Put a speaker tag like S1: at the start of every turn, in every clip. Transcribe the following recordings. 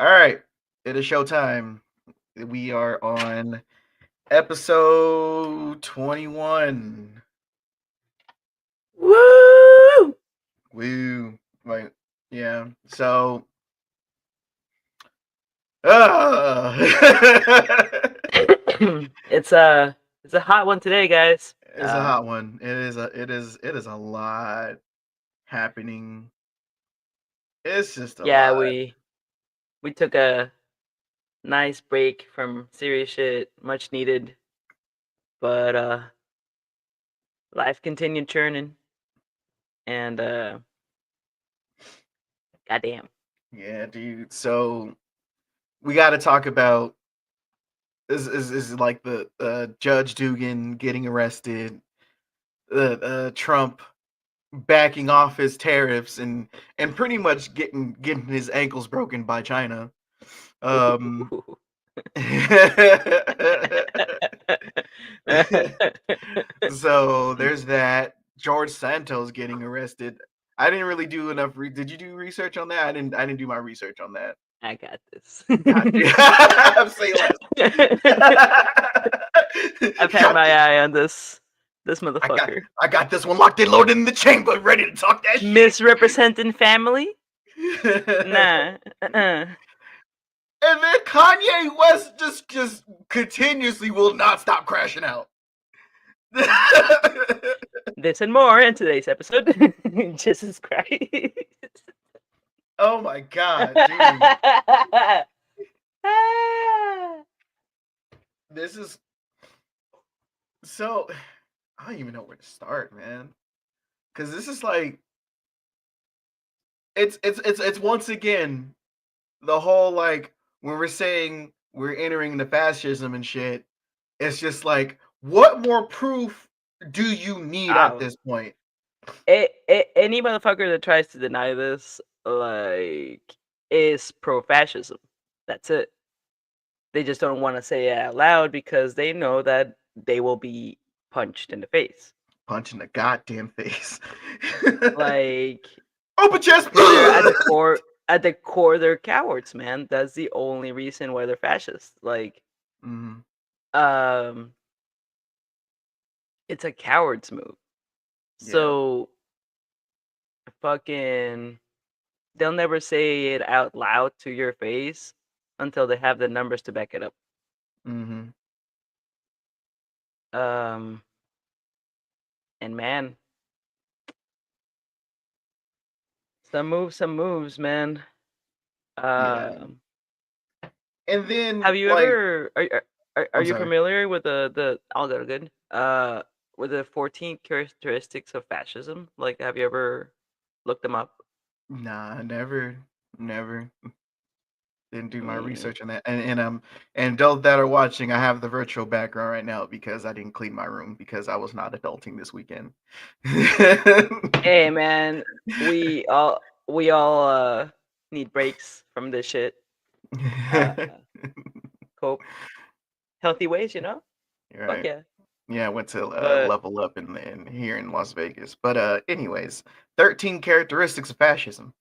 S1: All right, it is showtime. We are on episode 21.
S2: Woo!
S1: Woo. Right. Yeah. So, uh,
S2: it's a it's a hot one today, guys.
S1: it's a hot one. It is a lot happening. It's just a
S2: Yeah,
S1: lot.
S2: we took a nice break from serious shit, much needed, but life continued churning, and goddamn.
S1: Yeah, dude. So, we got to talk about is like the Judge Dugan getting arrested, Trump backing off his tariffs and pretty much getting his ankles broken by China. Um, so there's that. George Santos getting arrested. I didn't really do enough. Did you do research on that? I didn't do my research on that.
S2: I got this.
S1: God damn. Say less.
S2: I've had
S1: God
S2: my
S1: damn.
S2: eye on this
S1: I got
S2: motherfucker.
S1: I got this one locked and loaded in the chamber, ready to talk that shit.
S2: Misrepresenting family? Nah.
S1: And then Kanye West just continuously will not stop crashing out.
S2: This and more in today's episode. Jesus Christ.
S1: Oh my god, dude. This is so I don't even know where to start, man. Cause this is like it's once again the whole like when we're saying we're entering the fascism and shit, it's just like what more proof do you need at
S2: Oh,
S1: this point?
S2: any motherfucker that tries to deny this, like, is pro-fascism. That's it. They just don't want to say it out loud because they know that they will be punched in the face.
S1: Punch in the goddamn face.
S2: Like,
S1: Open chest.
S2: because they're at the core. At the core, they're cowards, man. That's the only reason why they're fascists. Like,
S1: Mhm.
S2: um, it's a coward's move.
S1: Yeah.
S2: So, fucking, they'll never say it out loud to your face until they have the numbers to back it up.
S1: Mhm.
S2: Um, and man, some moves, man.
S1: Yeah.
S2: Um,
S1: And then
S2: have you
S1: like
S2: ever are
S1: I'm
S2: you
S1: sorry.
S2: familiar with the I'll go good. With the 14 characteristics of fascism? Like, have you ever looked them up?
S1: Nah, never didn't do my
S2: Mm.
S1: research on that. And those that are watching, I have the virtual background right now because I didn't clean my room because I was not adulting this weekend.
S2: Hey, man, we all need breaks from this shit. Uh, cope healthy ways, you know.
S1: You're
S2: Fuck
S1: right.
S2: yeah.
S1: Yeah, I went to
S2: But
S1: level up in here in Las Vegas. But anyways, 13 characteristics of fascism.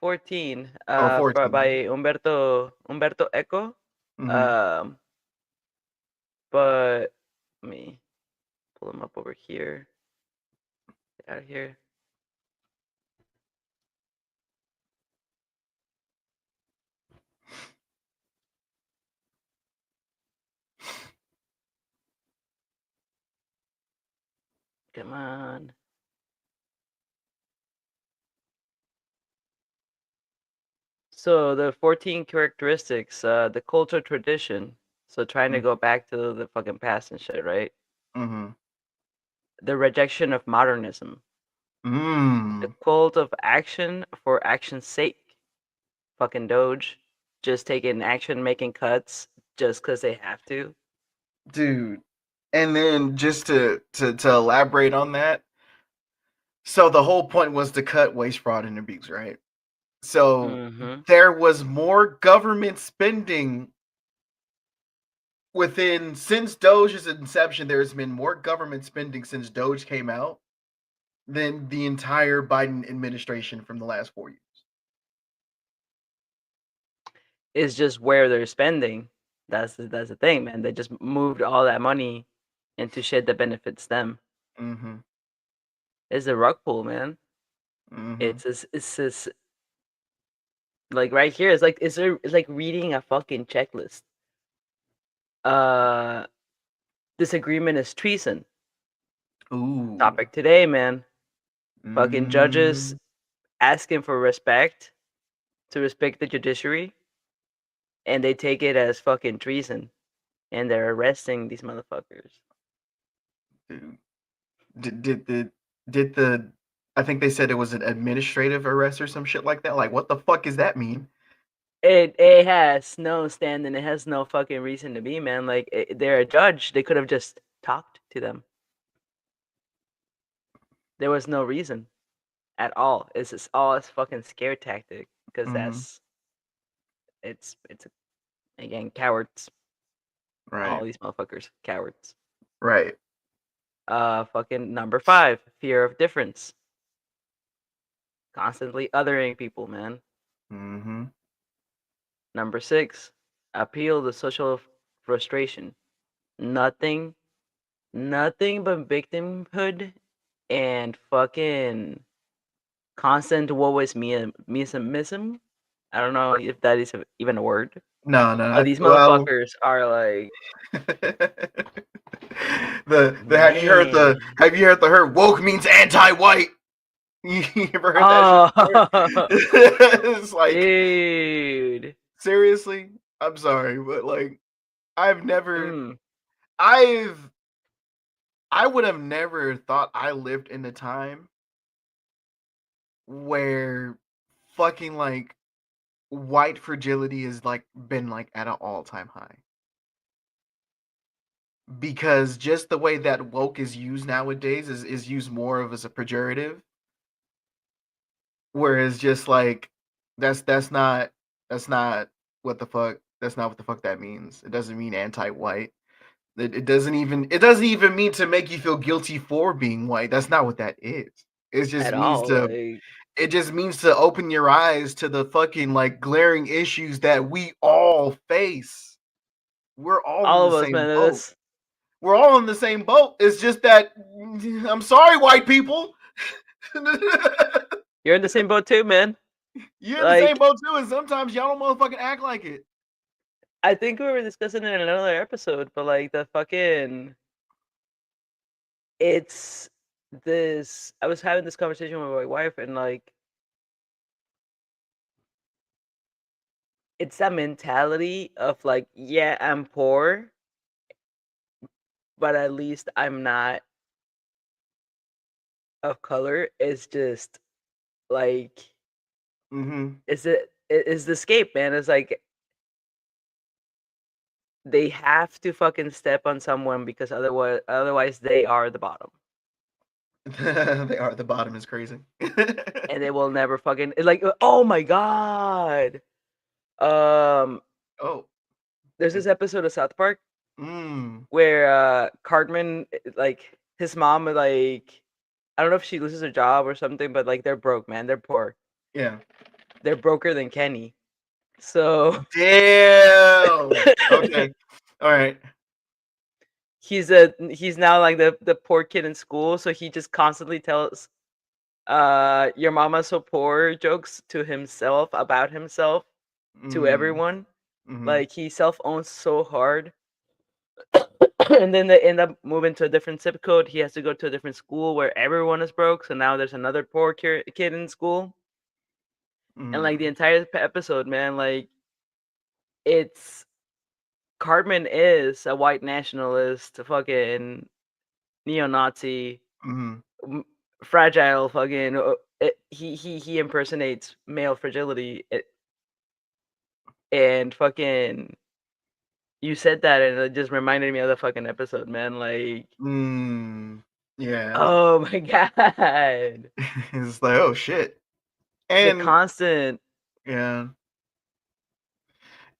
S2: 14,
S1: Oh,
S2: by
S1: 14.
S2: Umberto Eco.
S1: Mm-hmm.
S2: Um, but let me pull him up over here. Get out of here. Come on. So the 14 characteristics, the cultural tradition. So trying to go back to the fucking past and shit, right?
S1: Mm-hmm.
S2: The rejection of modernism. The
S1: Mm.
S2: cult of action for action's sake. Fucking Doge. Just taking action, making cuts just because they have to.
S1: Dude. And then just to elaborate on that, so the whole point was to cut waste, fraud, and abuse, right? So
S2: Mm-hmm.
S1: there was more government spending within since Doge's inception. There's been more government spending since Doge came out than the entire Biden administration from the last 4 years.
S2: It's just where they're spending. That's the thing, man. They just moved all that money into shit that benefits them.
S1: Mhm.
S2: It's a rug pull, man.
S1: Mhm.
S2: It's like right here. It's like reading a fucking checklist. Uh, disagreement is treason.
S1: Ooh.
S2: Topic today, man. Fucking judges
S1: Mm.
S2: asking for respect to respect the judiciary, and they take it as fucking treason, and they're arresting these motherfuckers.
S1: Dude. Did the I think they said it was an administrative arrest or some shit like that. Like, what the fuck does that mean?
S2: It has no standing. It has no fucking reason to be, man. Like they're a judge. They could have just talked to them. There was no reason at all. It's just all a fucking scare tactic because
S1: Mhm.
S2: it's again cowards. All
S1: Right.
S2: these motherfuckers cowards.
S1: Right.
S2: Fucking number 5, fear of difference. Constantly othering people, man.
S1: Mhm.
S2: Number 6, appeal to social frustration. Nothing, nothing but victimhood and fucking constant woe is me mism. I don't know if that is even a word.
S1: No, no.
S2: These
S1: Well,
S2: motherfuckers are like,
S1: the
S2: man.
S1: have you heard the her woke means anti-white? You ever heard that shit before?
S2: Oh,
S1: It's like,
S2: dude.
S1: seriously? I'm sorry, but like, I've never
S2: Mm.
S1: I've I would have never thought I lived in a time where fucking like white fragility has like been like at an all-time high. Because just the way that woke is used nowadays is used more of as a pejorative, whereas just like that's not that's not what the fuck that's not what the fuck that means. It doesn't mean anti-white. It doesn't even mean to make you feel guilty for being white. That's not what that is.
S2: At all. Like
S1: It just means to open your eyes to the fucking like glaring issues that we all face. We're all in
S2: all
S1: the
S2: of us,
S1: same
S2: man.
S1: boat.
S2: This
S1: We're all in the same boat. It's just that I'm sorry, white people.
S2: you're in the same boat too, man.
S1: You're in the same
S2: Like
S1: boat too, and sometimes y'all don't motherfucking act like it.
S2: I think we were discussing it in another episode, but like the fucking it's this I was having this conversation with my wife and like it's that mentality of like, yeah, I'm poor, but at least I'm not of color. It's just like
S1: Mm-hmm.
S2: is the escape, man. It's like they have to fucking step on someone because otherwise they are the bottom.
S1: They are. The bottom is crazy.
S2: And they will never fucking like oh my god. Um
S1: Oh.
S2: there's this episode of South Park
S1: Mm.
S2: where Cartman like his mom like I don't know if she loses her job or something, but like they're broke, man. They're poor.
S1: Yeah.
S2: They're broker than Kenny. So
S1: Damn. Okay. All right.
S2: he's now like the poor kid in school, so he just constantly tells your mama's so poor jokes to himself about himself to
S1: Mm.
S2: everyone.
S1: Mm-hmm.
S2: Like he self owns so hard. And then they end up moving to a different zip code. He has to go to a different school where everyone is broke. So now there's another poor kid in school. And like the
S1: Mm.
S2: entire episode, man, like it's Cartman is a white nationalist, a fucking neo-Nazi,
S1: Mm.
S2: m- fragile, fucking. He impersonates male fragility, and fucking. You said that, and it just reminded me of the fucking episode, man. Like,
S1: Mm. Yeah.
S2: oh my god,
S1: It's like, oh shit.
S2: the
S1: And
S2: constant.
S1: yeah.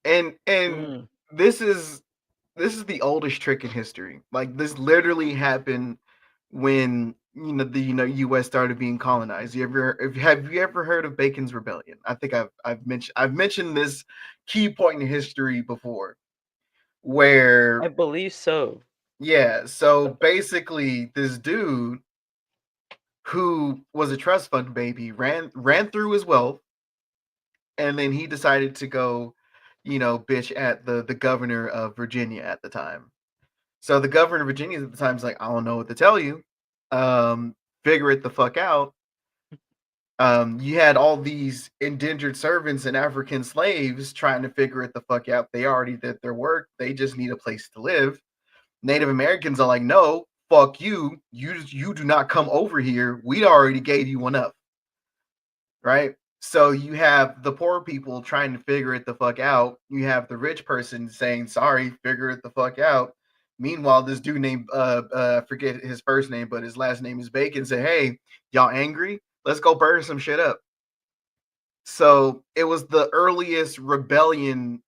S1: And
S2: Mm,
S1: this is this is the oldest trick in history. Like this literally happened when U.S. started being colonized. Have you ever heard of Bacon's Rebellion? I think I've mentioned this key point in history before,
S2: I
S1: where
S2: believe so.
S1: yeah, so basically this dude who was a trust fund baby ran through his wealth, and then he decided to go, bitch at the governor of Virginia at the time. So the governor of Virginia at the time is like, I don't know what to tell you. Um, Figure it the fuck out. You had all these indentured servants and African slaves trying to figure it the fuck out. They already did their work. They just need a place to live. Native Americans are like, no, fuck you. You do not come over here. We already gave you enough, right? So you have the poor people trying to figure it the fuck out. You have the rich person saying, sorry, figure it the fuck out. Meanwhile, this dude named forget his first name, but his last name is Bacon, say, hey, y'all angry? Let's go burn some shit up. So it was the earliest rebellion,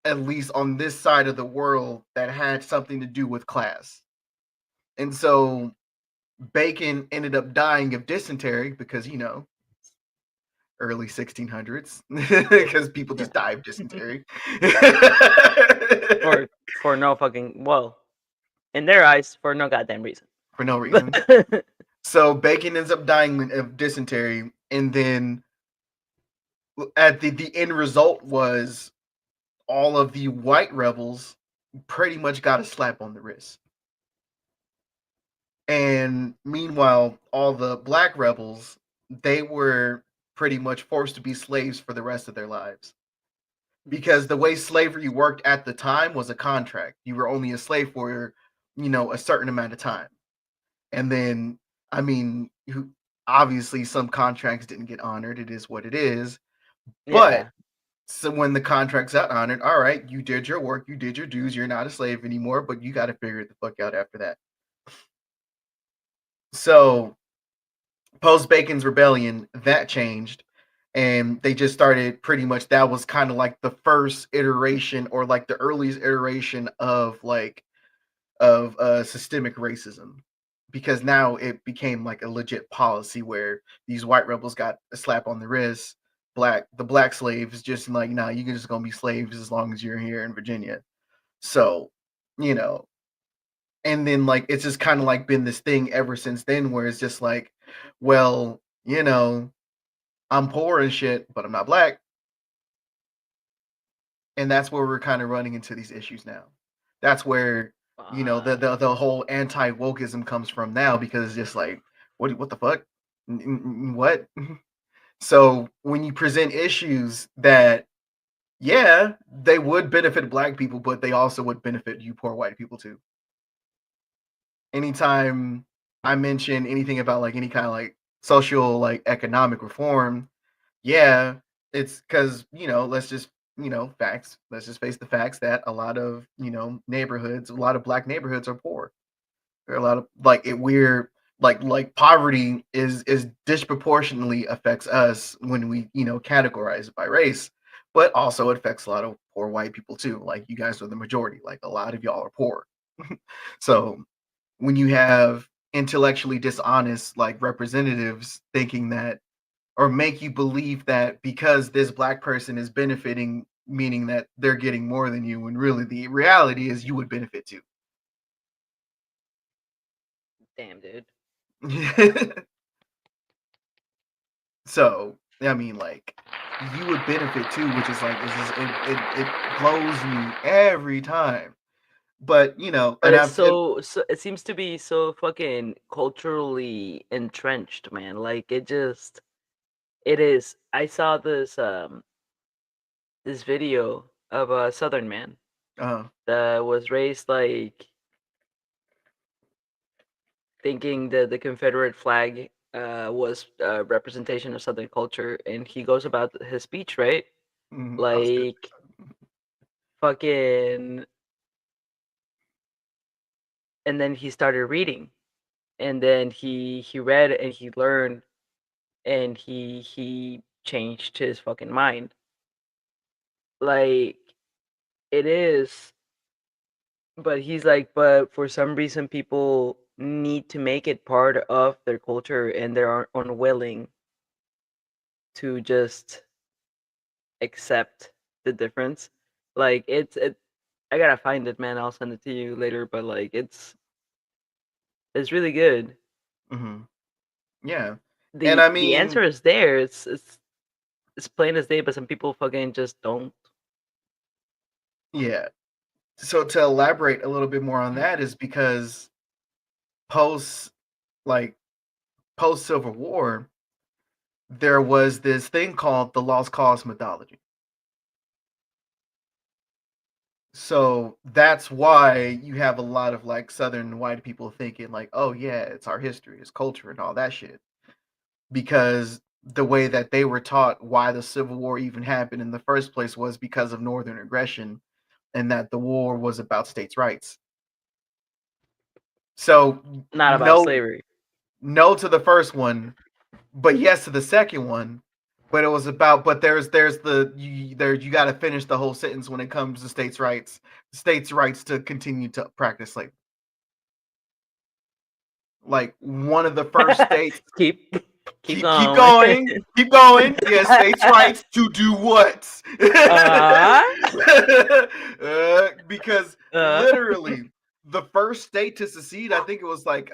S1: at least on this side of the world, that had something to do with class. And so Bacon ended up dying of dysentery because, early 1600s, because people just die of dysentery.
S2: for no fucking, well, in their eyes, for no goddamn reason.
S1: For no reason. So Bacon ends up dying of dysentery, and then at the end result was all of the white rebels pretty much got a slap on the wrist. And meanwhile, all the black rebels, they were pretty much forced to be slaves for the rest of their lives. Because the way slavery worked at the time was a contract. You were only a slave for, a certain amount of time. And then, I mean, obviously some contracts didn't get honored. It is what it is. But
S2: Yeah.
S1: so when the contract's got honored, all right, you did your work, you did your dues, you're not a slave anymore, but you got to figure it the fuck out after that. So post Bacon's rebellion, that changed. And they just started pretty much, that was kind of like the first iteration or like the earliest iteration of systemic racism, because now it became like a legit policy where these white rebels got a slap on the wrist. The black slaves just like, nah, you're just gonna be slaves as long as you're here in Virginia. So, you know, and then like it's just kind of like been this thing ever since then where it's just like, well, I'm poor and shit, but I'm not black. And that's where we're kind of running into these issues now. That's where the whole anti wokeism comes from now, because it's just like, what the fuck, what? So when you present issues that, yeah, they would benefit black people, but they also would benefit you poor white people too. Anytime I mention anything about like any kind of like social like economic reform, yeah, it's because, let's just, facts. Let's just face the facts that a lot of, neighborhoods, a lot of black neighborhoods are poor. There are a lot of like we're like poverty is disproportionately affects us when we, categorize it by race, but also it affects a lot of poor white people too. Like you guys are the majority. Like a lot of y'all are poor. So when you have intellectually dishonest like representatives thinking that, or make you believe that because this black person is benefiting, meaning that they're getting more than you, when really the reality is you would benefit too.
S2: Damn, dude.
S1: So I mean, like, you would benefit too, which is like, it blows me every time. But
S2: But
S1: and
S2: it's
S1: I've said,
S2: so it seems to be so fucking culturally entrenched, man. Like it is. I saw this video of a Southern man
S1: uh,
S2: that was raised like thinking that the Confederate flag was a representation of Southern culture, and he goes about his speech, right?
S1: I was good.
S2: Like fucking, and then he started reading, and then he read and he learned, and he changed his fucking mind. Like it is, but he's like, but for some reason, people need to make it part of their culture, and they're unwilling to just accept the difference. Like I gotta find it, man. I'll send it to you later. But like, it's really good.
S1: Hmm. Yeah, and
S2: the
S1: I
S2: The answer
S1: mean,
S2: is there. It's plain as day, but some people fucking just don't.
S1: yeah. So to elaborate a little bit more on that is because post like post Civil War, there was this thing called the lost cause methodology. So that's why you have a lot of like Southern white people thinking like, oh yeah, it's our history, it's culture, and all that shit. Because the way that they were taught why the Civil War even happened in the first place was because of Northern aggression, and that the war was about states' rights. So
S2: Not about
S1: no,
S2: slavery.
S1: no to the first one, but yes to the second one. But it was about, but there's the you got to finish the whole sentence when it comes to states' rights to continue to practice slavery. Like one of the first states,
S2: keep
S1: keep
S2: going.
S1: going, keep going. Yeah, states' rights to do what?
S2: uh,
S1: Because
S2: uh,
S1: literally the first state to secede, I think it was like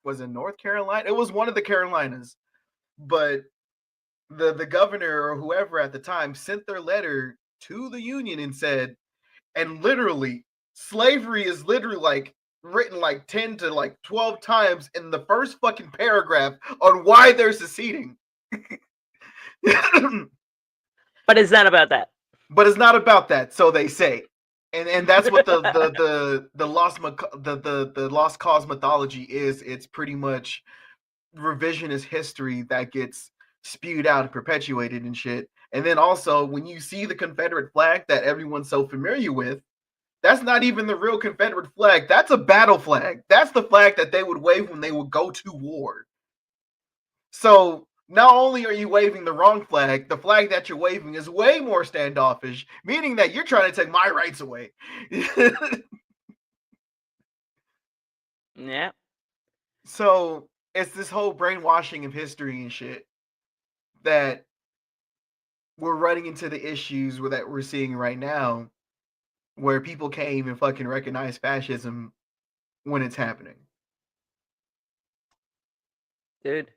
S1: was it North Carolina? It was one of the Carolinas, but the governor or whoever at the time sent their letter to the union and said, and literally slavery is literally like written like 10 to like 12 times in the first fucking paragraph on why they're seceding.
S2: but it's not about that.
S1: But it's not about that, so they say. And that's what the lost the lost cause mythology is. It's pretty much revisionist history that gets spewed out and perpetuated and shit. And then also when you see the Confederate flag that everyone's so familiar with, that's not even the real Confederate flag. That's a battle flag. That's the flag that they would wave when they would go to war. So not only are you waving the wrong flag, the flag that you're waving is way more standoffish, meaning that you're trying to take my rights away.
S2: Yeah,
S1: So it's this whole brainwashing of history and shit that we're running into the issues that we're seeing right now, where people can't even fucking recognize fascism when it's happening
S2: dude.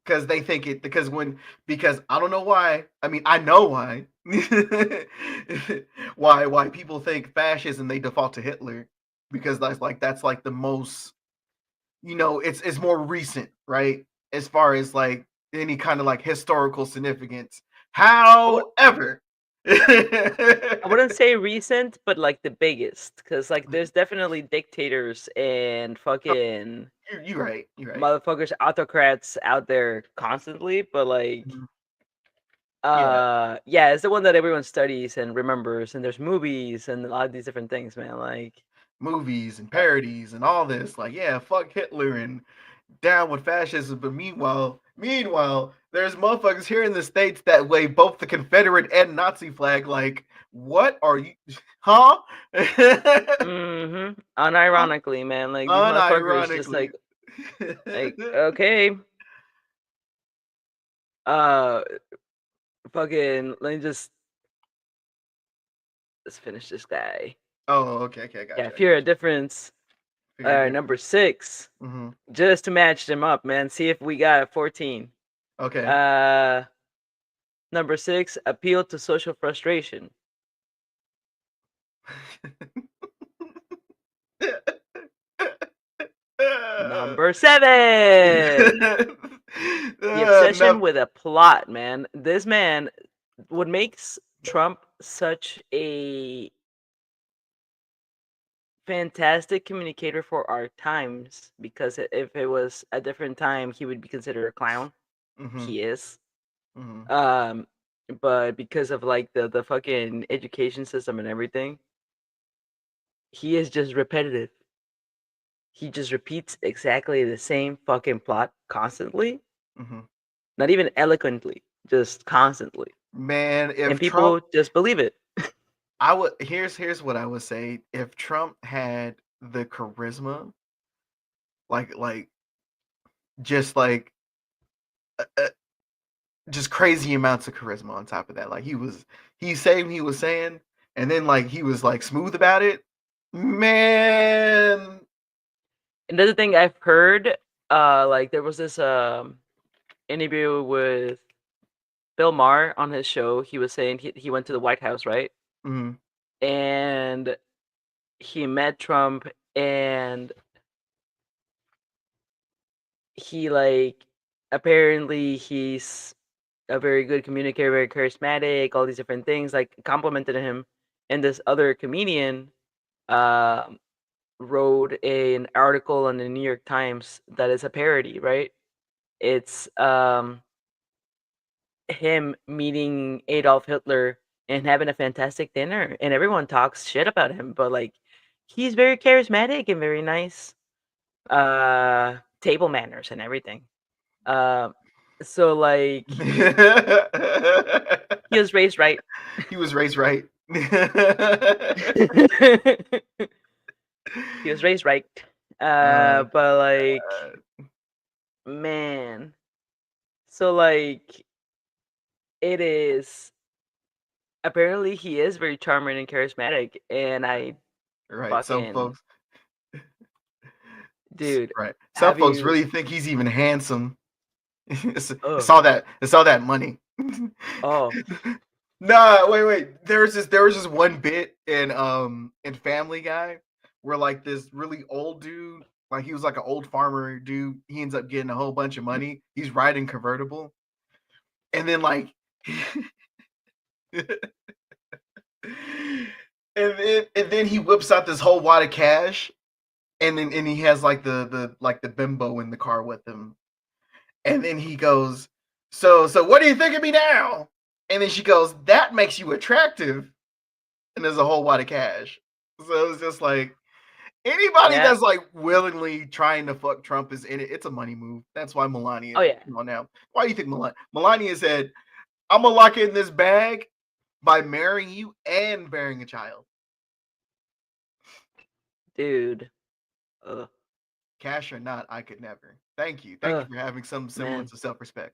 S1: because they think it because I don't know why. I mean, I know why. Why people think fascism, they default to Hitler because that's like the most, it's more recent, right? As far as like any kind of like historical significance.
S2: I would
S1: However,
S2: I wouldn't say recent, but like the biggest, because like there's definitely dictators and fucking
S1: you're right. You're right.
S2: motherfuckers, autocrats out there constantly, but like
S1: Mhm. Yeah,
S2: yeah, it's the one that everyone studies and remembers, and there's movies and a lot of these different things, man. Like
S1: movies and
S2: uh,
S1: parodies and all this. Like, yeah, fuck Hitler and down with fascism. But meanwhile, there's motherfuckers here in the states that wave both the Confederate and Nazi flag. Like, what are you? Huh?
S2: unironically, man, like these motherfuckers just
S1: Unironically.
S2: like okay, uh fucking let me just let's finish this guy.
S1: Oh, okay, okay, I
S2: Yeah,
S1: got you, I
S2: fear
S1: got
S2: a
S1: you.
S2: difference.
S1: Figure a
S2: Number
S1: difference.
S2: 6,
S1: Hmm.
S2: just to match them up, man. See if we got 14.
S1: Okay.
S2: Uh, Number 6, appeal to social frustration. Number 7, the obsession
S1: Enough.
S2: with a plot, man. This man, what makes Trump such a fantastic communicator for our times, because if it was a different time, he would be considered a clown.
S1: Hmm.
S2: He is.
S1: Hmm.
S2: Um, but because of like the fucking education system and everything, he is just repetitive. He just repeats exactly the same fucking plot constantly,
S1: Hmm.
S2: not even eloquently, just constantly.
S1: Man,
S2: And
S1: if Trump,
S2: people just believe it.
S1: I would here's what I would say. If Trump had the charisma like just like uh, uh, just crazy amounts of charisma on top of that. Like he saying what he was saying, and then like he was like smooth about it. Man,
S2: Another thing I've heard, like there was this interview with Bill Maher on his show. He was saying he went to the White House, right?
S1: mm,
S2: And he met Trump, and he like apparently he's a very good communicator, very charismatic, all these different things. Like complimented him, and this other comedian uh, wrote an article on the New York Times that is a parody, right? It's him meeting Adolf Hitler and having a fantastic dinner, and everyone talks shit about him, but like he's very charismatic and very nice, table manners and everything. Uh, so like he was raised right.
S1: he was raised right.
S2: He was raised right.
S1: uh,
S2: But like, man, so like it is apparently he is very charming and charismatic, and I
S1: right.
S2: fucking dude,
S1: Right. Some
S2: have
S1: folks
S2: you?
S1: really think he's even handsome. it's,
S2: Oh,
S1: it's all that. It's all that money.
S2: oh,
S1: Nah, wait. There was this one bit in Family Guy where like this really old dude, like he was like an old farmer dude, he ends up getting a whole bunch of money. He's riding convertible, and then like and then he whips out this whole wad of cash, and he has like the bimbo in the car with him, and then he goes, so what do you think of me now? And then she goes, that makes you attractive. And there's a whole wad of cash. So it's just like anybody
S2: yeah,
S1: that's like willingly trying to fuck Trump is in it. It's a money move. That's why Melania,
S2: oh yeah,
S1: come on now. Why do you think Melania said, I'm gonna lock in this bag by marrying you and bearing a child?
S2: dude. Uh,
S1: Cash or not, I could never. Thank you. Thank
S2: uh,
S1: you for having some
S2: man,
S1: semblance of self-respect.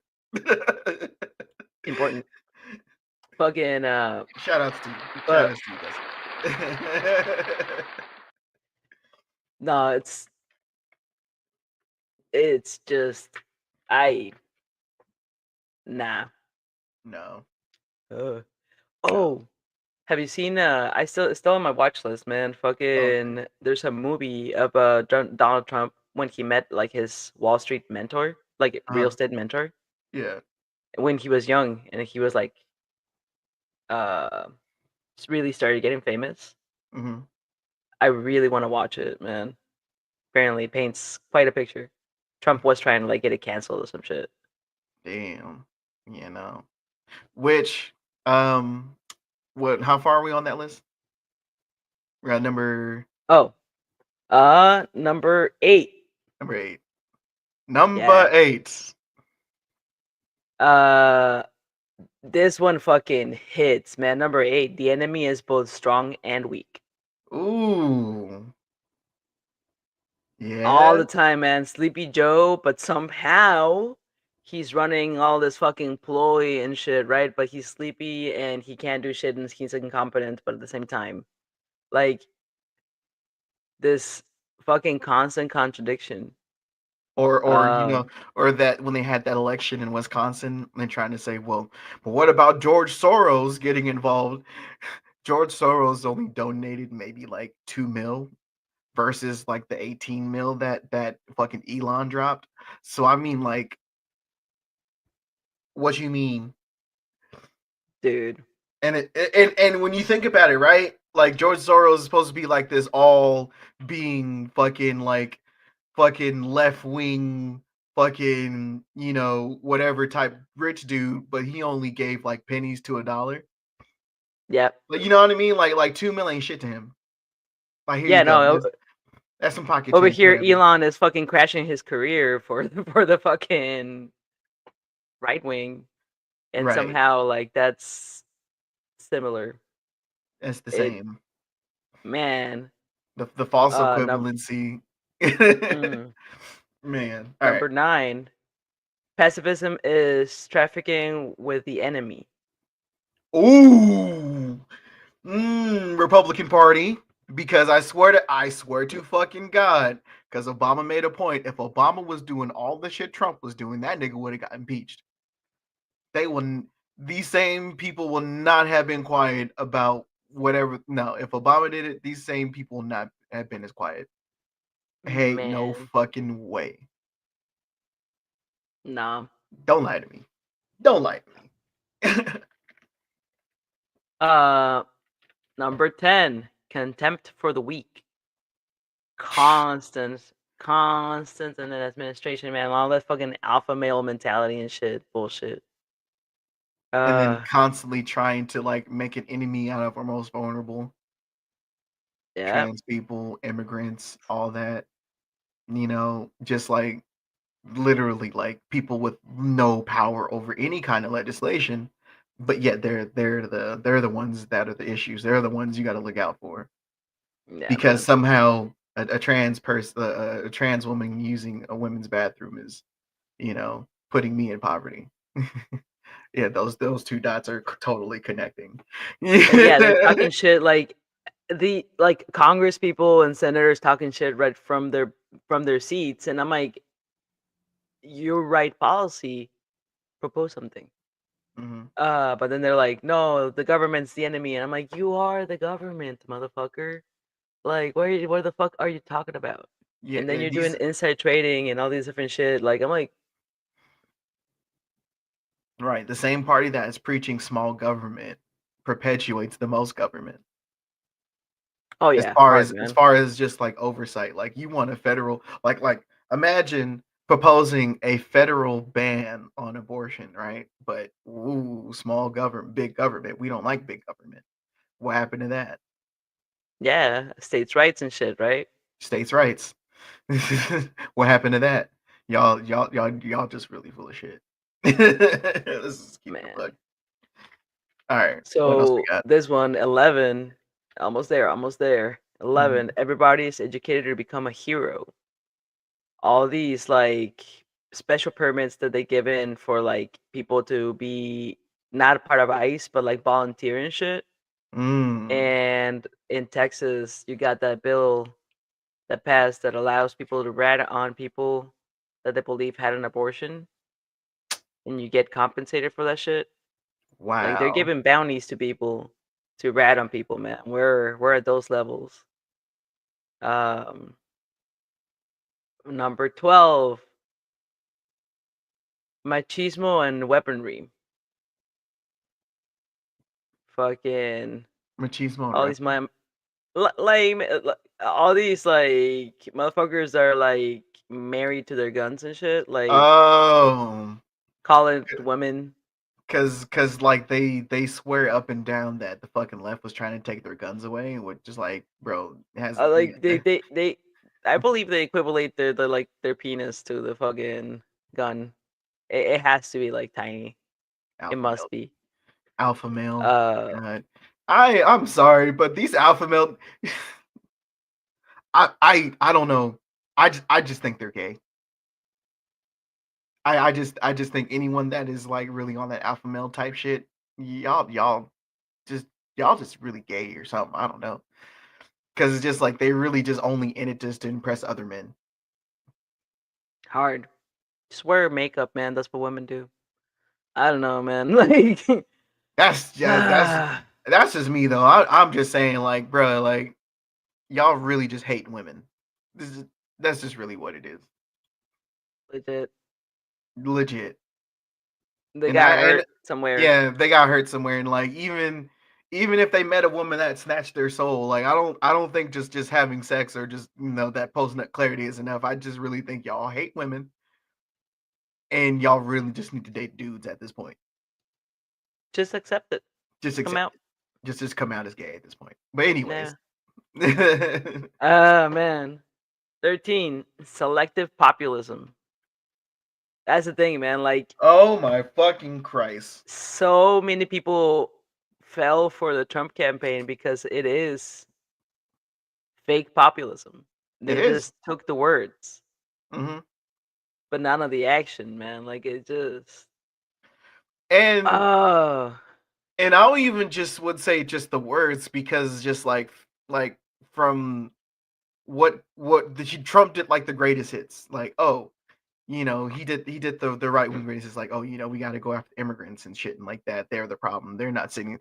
S2: important. Fucking
S1: Shout out to you. Shout
S2: but
S1: out to you guys.
S2: no, it's just I nah.
S1: No,
S2: Uh,
S1: no.
S2: oh, have you seen? I still it's still on my watch list, man.
S1: Okay.
S2: Fucking, there's a movie of Donald Trump when he met like his Wall Street mentor, like real
S1: Uh-huh.
S2: estate mentor,
S1: Yeah.
S2: when he was young and he was like uh really started getting famous.
S1: Hmm.
S2: I really want to watch it, man. Apparently, it paints quite a picture. Trump was trying to like get it canceled or some shit.
S1: Damn. You know. Which um what how far are we on that list? We're at
S2: Oh, number 8.
S1: number 8. Number
S2: Yeah.
S1: 8.
S2: Uh, this one fucking hits, man. Number 8. The enemy is both strong and weak.
S1: Ooh.
S2: All
S1: Yeah.
S2: the time, man. Sleepy Joe, but somehow he's running all this fucking ploy and shit, right? But he's sleepy and he can't do shit and he's incompetent, but at the same time, like this fucking constant contradiction.
S1: Or
S2: Um,
S1: or that when they had that election in Wisconsin and trying to say, well, but what about George Soros getting involved? George Soros only donated maybe like 2 mil versus like the 18 mil that fucking Elon dropped. So I mean, like, what you mean?
S2: dude.
S1: And when you think about it, right? Like George Soros is supposed to be like this all being fucking left wing fucking whatever type rich dude, but he only gave like pennies to a dollar.
S2: Yep.
S1: Like you know what I mean? Like 2 million shit to him. Like here you
S2: Yeah,
S1: go.
S2: no,
S1: That's some pocket
S2: over
S1: change,
S2: here
S1: whatever.
S2: Elon is fucking crashing his career for the fucking right wing, and
S1: Right.
S2: somehow like that's similar.
S1: That's the
S2: It
S1: same.
S2: man,
S1: The false
S2: number
S1: equivalency.
S2: Mm.
S1: Man, all right.
S2: Number 9, pacifism is trafficking with the enemy.
S1: Ooh, Republican Party. Because I swear to fucking God, because Obama made a point. If Obama was doing all the shit Trump was doing, that nigga would have got impeached. They wouldn't. These same people will not have been quiet about whatever. No, if Obama did it, these same people would not have been as quiet. Hey, no
S2: Man,
S1: fucking way.
S2: nah.
S1: Don't lie to me. Don't lie to me.
S2: Uh, Number 10, contempt for the weak. Constant, constant in the administration, man. All that fucking alpha male mentality and shit, bullshit.
S1: And then
S2: Uh,
S1: constantly trying to like make an enemy out of our most vulnerable
S2: yeah,
S1: trans people, immigrants, all that. Just like literally like people with no power over any kind of legislation, but yet they're the ones that are the issues. They're the ones you got to look out for
S2: yeah,
S1: because
S2: man.
S1: somehow a trans person, a trans woman using a women's bathroom is, putting me in poverty. Yeah, those two dots are totally connecting.
S2: And yeah, they're talking shit like Congress people and senators talking shit right from their seats, and I'm like, you write policy, propose something.
S1: Mhm.
S2: But then they're like, no, the government's the enemy, and I'm like, you are the government, motherfucker. Like, what the fuck are you talking about?
S1: Yeah,
S2: And then you're doing
S1: these
S2: inside trading and all these different shit. Like, I'm like,
S1: right. The same party that is preaching small government perpetuates the most government.
S2: oh
S1: As
S2: yeah,
S1: far
S2: hard
S1: as as
S2: man.
S1: far as just like oversight, like you want a federal like imagine proposing a federal ban on abortion, right? But ooh, small government, big government. We don't like big government. What happened to that?
S2: Yeah, states' rights and shit, right?
S1: States' rights. What happened to that? Y'all just really full of shit. Let's just keep it a buck.
S2: Man.
S1: All right, what else we
S2: So
S1: got?
S2: this one, 11, almost there, almost there. 11,
S1: Mhm.
S2: everybody is educated to become a hero. All these like special permits that they give in for like people to be not a part of ICE, but like volunteer and shit.
S1: Mm,
S2: And in Texas, you got that bill that passed that allows people to rat on people that they believe had an abortion, and you get compensated for that shit. Like they're
S1: wow.
S2: giving bounties to people to rat on people, man. We're at those levels. Um, Number 12, machismo and weaponry. Fucking
S1: Machismo and
S2: all these
S1: weapon.
S2: my all these like motherfuckers are like married to their guns and shit. Like
S1: Oh,
S2: calling women.
S1: cause like they swear up and down that the fucking left was trying to take their guns away, which is like, bro, it has
S2: Like they I believe they equivalent their like their penis to the fucking gun. It has to be like tiny. It
S1: alpha male,
S2: must be.
S1: alpha male.
S2: Uh,
S1: God, I'm sorry, but these alpha male, I don't know. I just think they're gay. I just think anyone that is like really on that alpha male type shit, y'all just y'all just really gay or something. I don't know. Because it's just like they really just only in it just to impress other men.
S2: hard. Just wear makeup, man. That's what women do. I don't know, man. Like,
S1: That's just that's just me though. I'm just saying, like, bro, like y'all really just hate women. This is that's just really what it is.
S2: legit.
S1: Legit.
S2: They
S1: And
S2: got
S1: I and
S2: hurt somewhere.
S1: yeah, they got hurt somewhere. And like even if they met a woman that snatched their soul, like I don't think just having sex or just that post nut clarity is enough. I just really think y'all hate women and y'all really just need to date dudes at this point.
S2: Just accept it.
S1: Just
S2: Come
S1: accept
S2: out.
S1: it. Just come out as gay at this point. But anyways.
S2: Yeah. Man. 13, selective populism. That's the thing, man. Like,
S1: Oh my fucking Christ.
S2: so many people fell for the Trump campaign because it is fake populism.
S1: It
S2: They
S1: is.
S2: just took the words,
S1: Hmm.
S2: but none of the action, man. Like it just
S1: And
S2: oh
S1: I'll even just would say just the words because just like from what that she trumped it like the greatest hits. Like, oh, he did the right wing racist, like, oh, we got to go after immigrants and shit and like that. They're the problem. They're not sitting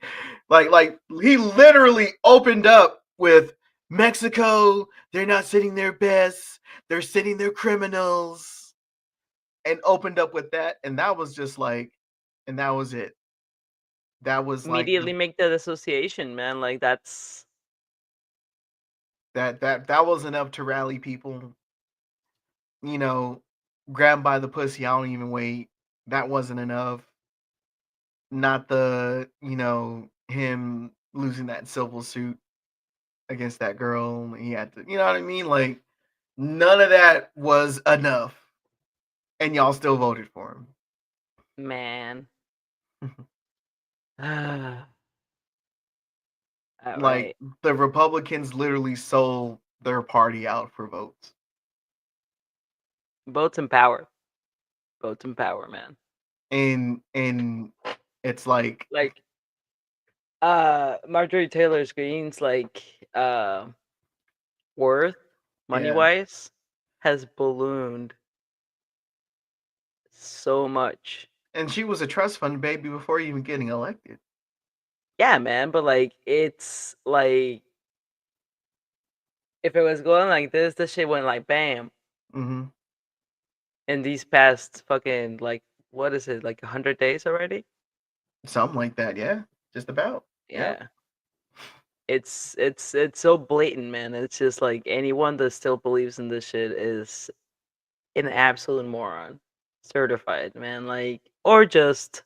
S1: like he literally opened up with Mexico. They're not sitting their best. They're sitting their criminals, and opened up with that, and that was just like, and that was it. That was like
S2: immediately make that association, man. Like that's
S1: that was enough to rally people. You know, grab by the pussy. I don't even wait. That wasn't enough. Not the him losing that civil suit against that girl. He had to, you know what I mean? Like none of that was enough, and y'all still voted for
S2: man.
S1: him.
S2: All
S1: Like
S2: right.
S1: the Republicans literally sold their party out for votes,
S2: Votes in power. Votes in power, man.
S1: and it's like,
S2: Like Marjorie Taylor Greene's like worth money
S1: yeah.
S2: wise has ballooned so much.
S1: And she was a trust fund baby before even getting elected.
S2: Yeah, man, but like it's like if it was going like this shit went like bam
S1: Hmm.
S2: in these past fucking like what is it, like 100 days already?
S1: Something like that, yeah. Just about. Yeah.
S2: Yeah. It's so blatant, man. It's just like anyone that still believes in this shit is an absolute moron. Certified, man. Like or just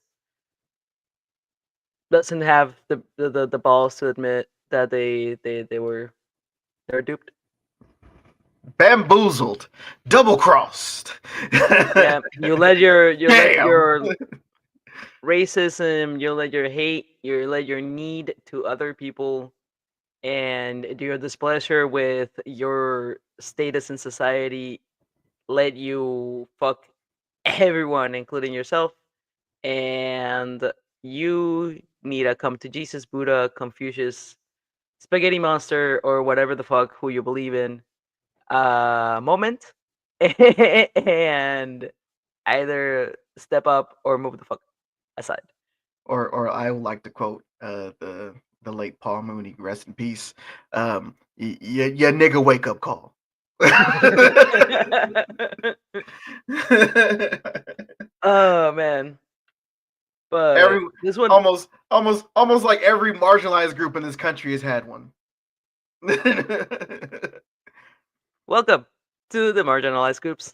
S2: doesn't have the balls to admit that they were duped.
S1: Bamboozled, double crossed.
S2: Yeah,
S1: Damn.
S2: you let your racism, you let your hate, you let your need to other people, and your displeasure with your status in society let you fuck everyone, including yourself, and you need a come to Jesus, Buddha, Confucius, spaghetti monster, or whatever the fuck who you believe in moment and either step up or move the fuck aside.
S1: Or I would like to quote the late Paul Mooney, rest in peace. Yeah, nigga, wake up call.
S2: Oh man, but
S1: every
S2: this one,
S1: almost like every marginalized group in this country has had one.
S2: welcome to the marginalized groups.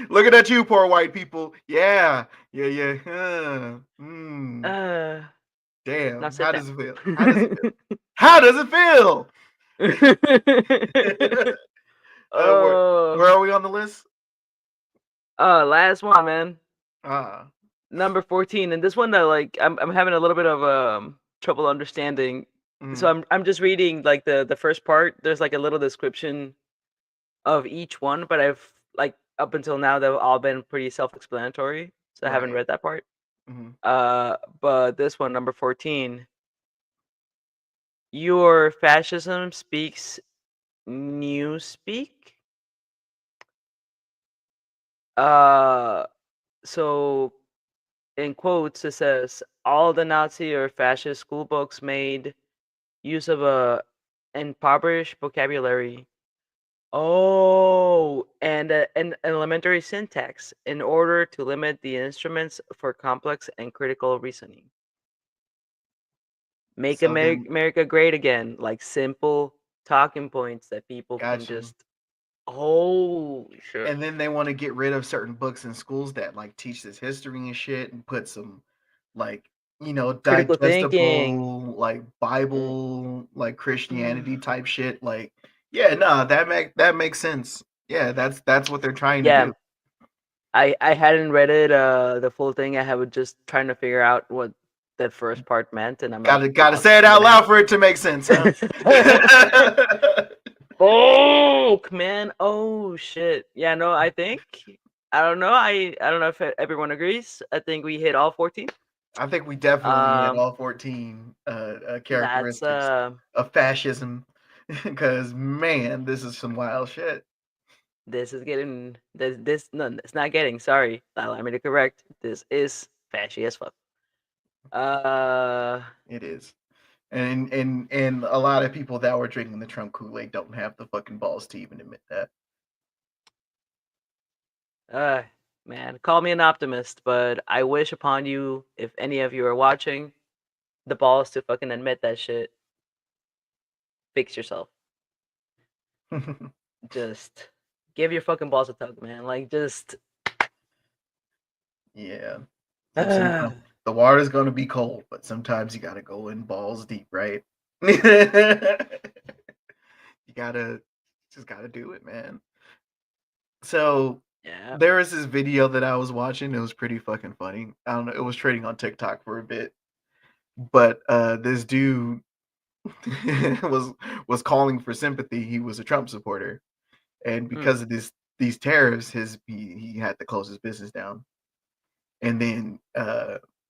S1: Looking at you, poor white people. Yeah, yeah, yeah.
S2: Uh, now
S1: Damn.
S2: sit
S1: How
S2: down.
S1: does it feel? How does it feel? How does it feel? Where
S2: Oh,
S1: are we on the list?
S2: last one, man.
S1: Ah,
S2: Number 14, and this one that like I'm having a little bit of trouble understanding. So
S1: mm,
S2: I'm just reading like the first part. There's like a little description of each one, but I've like up until now they've all been pretty self-explanatory. So I haven't
S1: right.
S2: read that part.
S1: Mm-hmm.
S2: But this one, number 14, your fascism speaks new speak. Uh, so in quotes it says all the Nazi or fascist school books made use of a impoverished vocabulary. Oh, and an elementary syntax in order to limit the instruments for complex and critical reasoning. Make
S1: So then,
S2: America great again, like simple talking points that people can
S1: gotcha.
S2: just. Oh, shit.
S1: And then they want to get rid of certain books in schools that like teach this history and shit, and put some like
S2: Critical thinking.
S1: digestible like
S2: Mm.
S1: Bible like
S2: Mm.
S1: Christianity type shit. Like, yeah, no, that makes sense. Yeah, that's what they're trying to
S2: Yeah,
S1: do.
S2: I hadn't read it the full thing. I was just trying to figure out what. that first part meant, and I'm like,
S1: Gotta
S2: wow,
S1: say
S2: this
S1: it
S2: is
S1: out
S2: gonna
S1: loud
S2: happen.
S1: for it to make sense, huh?
S2: Fuck, man. Oh shit. Yeah, no, I think I don't know. I don't know if everyone agrees. I think we hit all 14.
S1: I think we definitely hit
S2: Um,
S1: all 14
S2: that's
S1: characteristics of fascism. Because man, this is some wild shit.
S2: this is getting this no, it's not getting. Sorry, allow me to correct. This is fashy as fuck. Uh,
S1: It is. And a lot of people that were drinking the Trump Kool-Aid don't have the fucking balls to even admit that.
S2: uh, man, call me an optimist, but I wish upon you, if any of you are watching, the balls to fucking admit that shit. Fix yourself. Just give your fucking balls a tug, man. Like, just.
S1: Yeah. Sometimes the water's gonna be cold, but sometimes you gotta go in balls deep, right? You gotta just gotta do it, man. So
S2: Yeah.
S1: there was this video that I was watching. It was pretty fucking funny. I don't know. It was trading on TikTok for a bit, but this dude was was calling for sympathy. He was a Trump supporter, and
S2: Mm.
S1: because of these tariffs, he had to close his business down. And then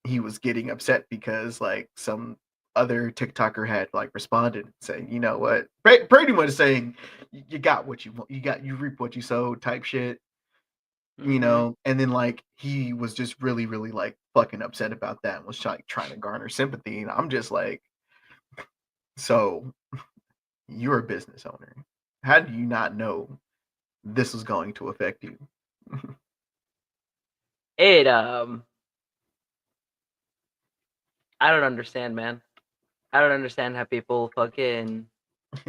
S1: he was getting upset because like some other TikToker had like responded saying, you know what, pretty much saying you got what you want, you reap what you sow type shit, you
S2: Mm-hmm.
S1: know. And then like he was just really like fucking upset about that and was like trying to garner sympathy, and I'm just like, so you're a business owner, how do you not know this was going to affect you?
S2: It I don't understand, man. I don't understand how people fucking.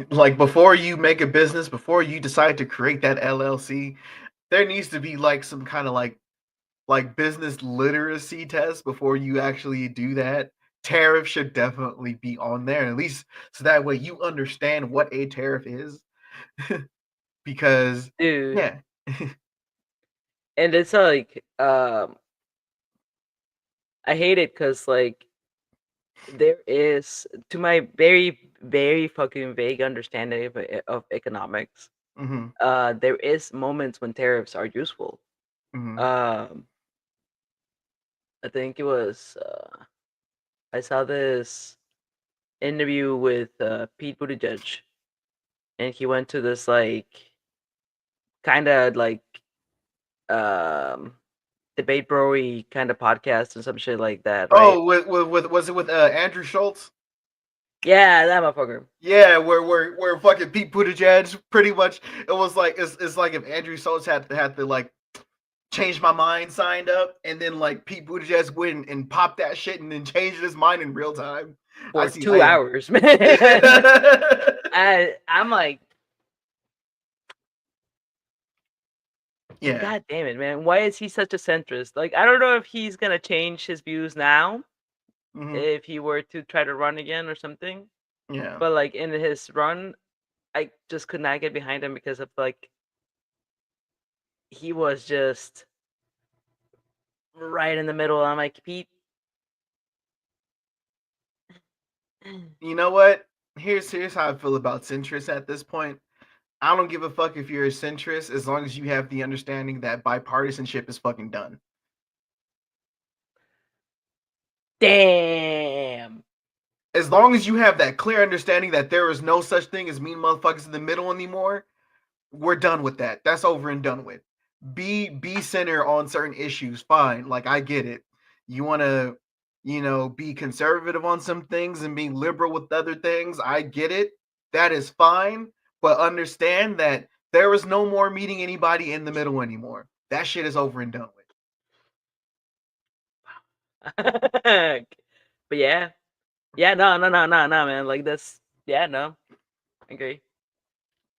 S1: Like before you make a business, before you decide to create that LLC, there needs to be like some kind of like business literacy test before you actually do that. Tariff should definitely be on there, at least so that way you understand what a tariff is. Because
S2: Dude,
S1: yeah.
S2: and it's like I hate it because like there is, to my very fucking vague understanding of economics,
S1: Hmm.
S2: there is moments when tariffs are useful.
S1: Hmm.
S2: Um, I think it was I saw this interview with Pete Buttigieg, and he went to this like kind of like um debate broy kind of podcast and some shit like that, right?
S1: Oh, with was it with Andrew Schultz?
S2: Yeah, that motherfucker.
S1: Yeah, where fucking Pete Buttigieg pretty much, it was like it's like if Andrew Schultz had to like change my mind signed up, and then like Pete Buttigieg went and popped that shit and then changed his mind in real time. I
S2: For
S1: see.
S2: 2 hours, man. I'm like,
S1: Yeah.
S2: God damn it, man. Why is he such a centrist? Like, I don't know if he's gonna change his views now
S1: Hmm.
S2: if he were to try to run again or something.
S1: Yeah.
S2: But like in his run, I just could not get behind him because of like he was just right in the middle. I'm like, Pete.
S1: You know what? Here's how I feel about centrists at this point. I don't give a fuck if you're a centrist as long as you have the understanding that bipartisanship is fucking done.
S2: Damn.
S1: As long as you have that clear understanding that there is no such thing as mean motherfuckers in the middle anymore, we're done with that. That's over and done with. Be center on certain issues. Fine, like I get it. You want to, be conservative on some things and be liberal with other things. I get it. That is fine, but understand that there is no more meeting anybody in the middle anymore. That shit is over and done with.
S2: But yeah. Yeah, no, man. Like this. Yeah, no. Agree.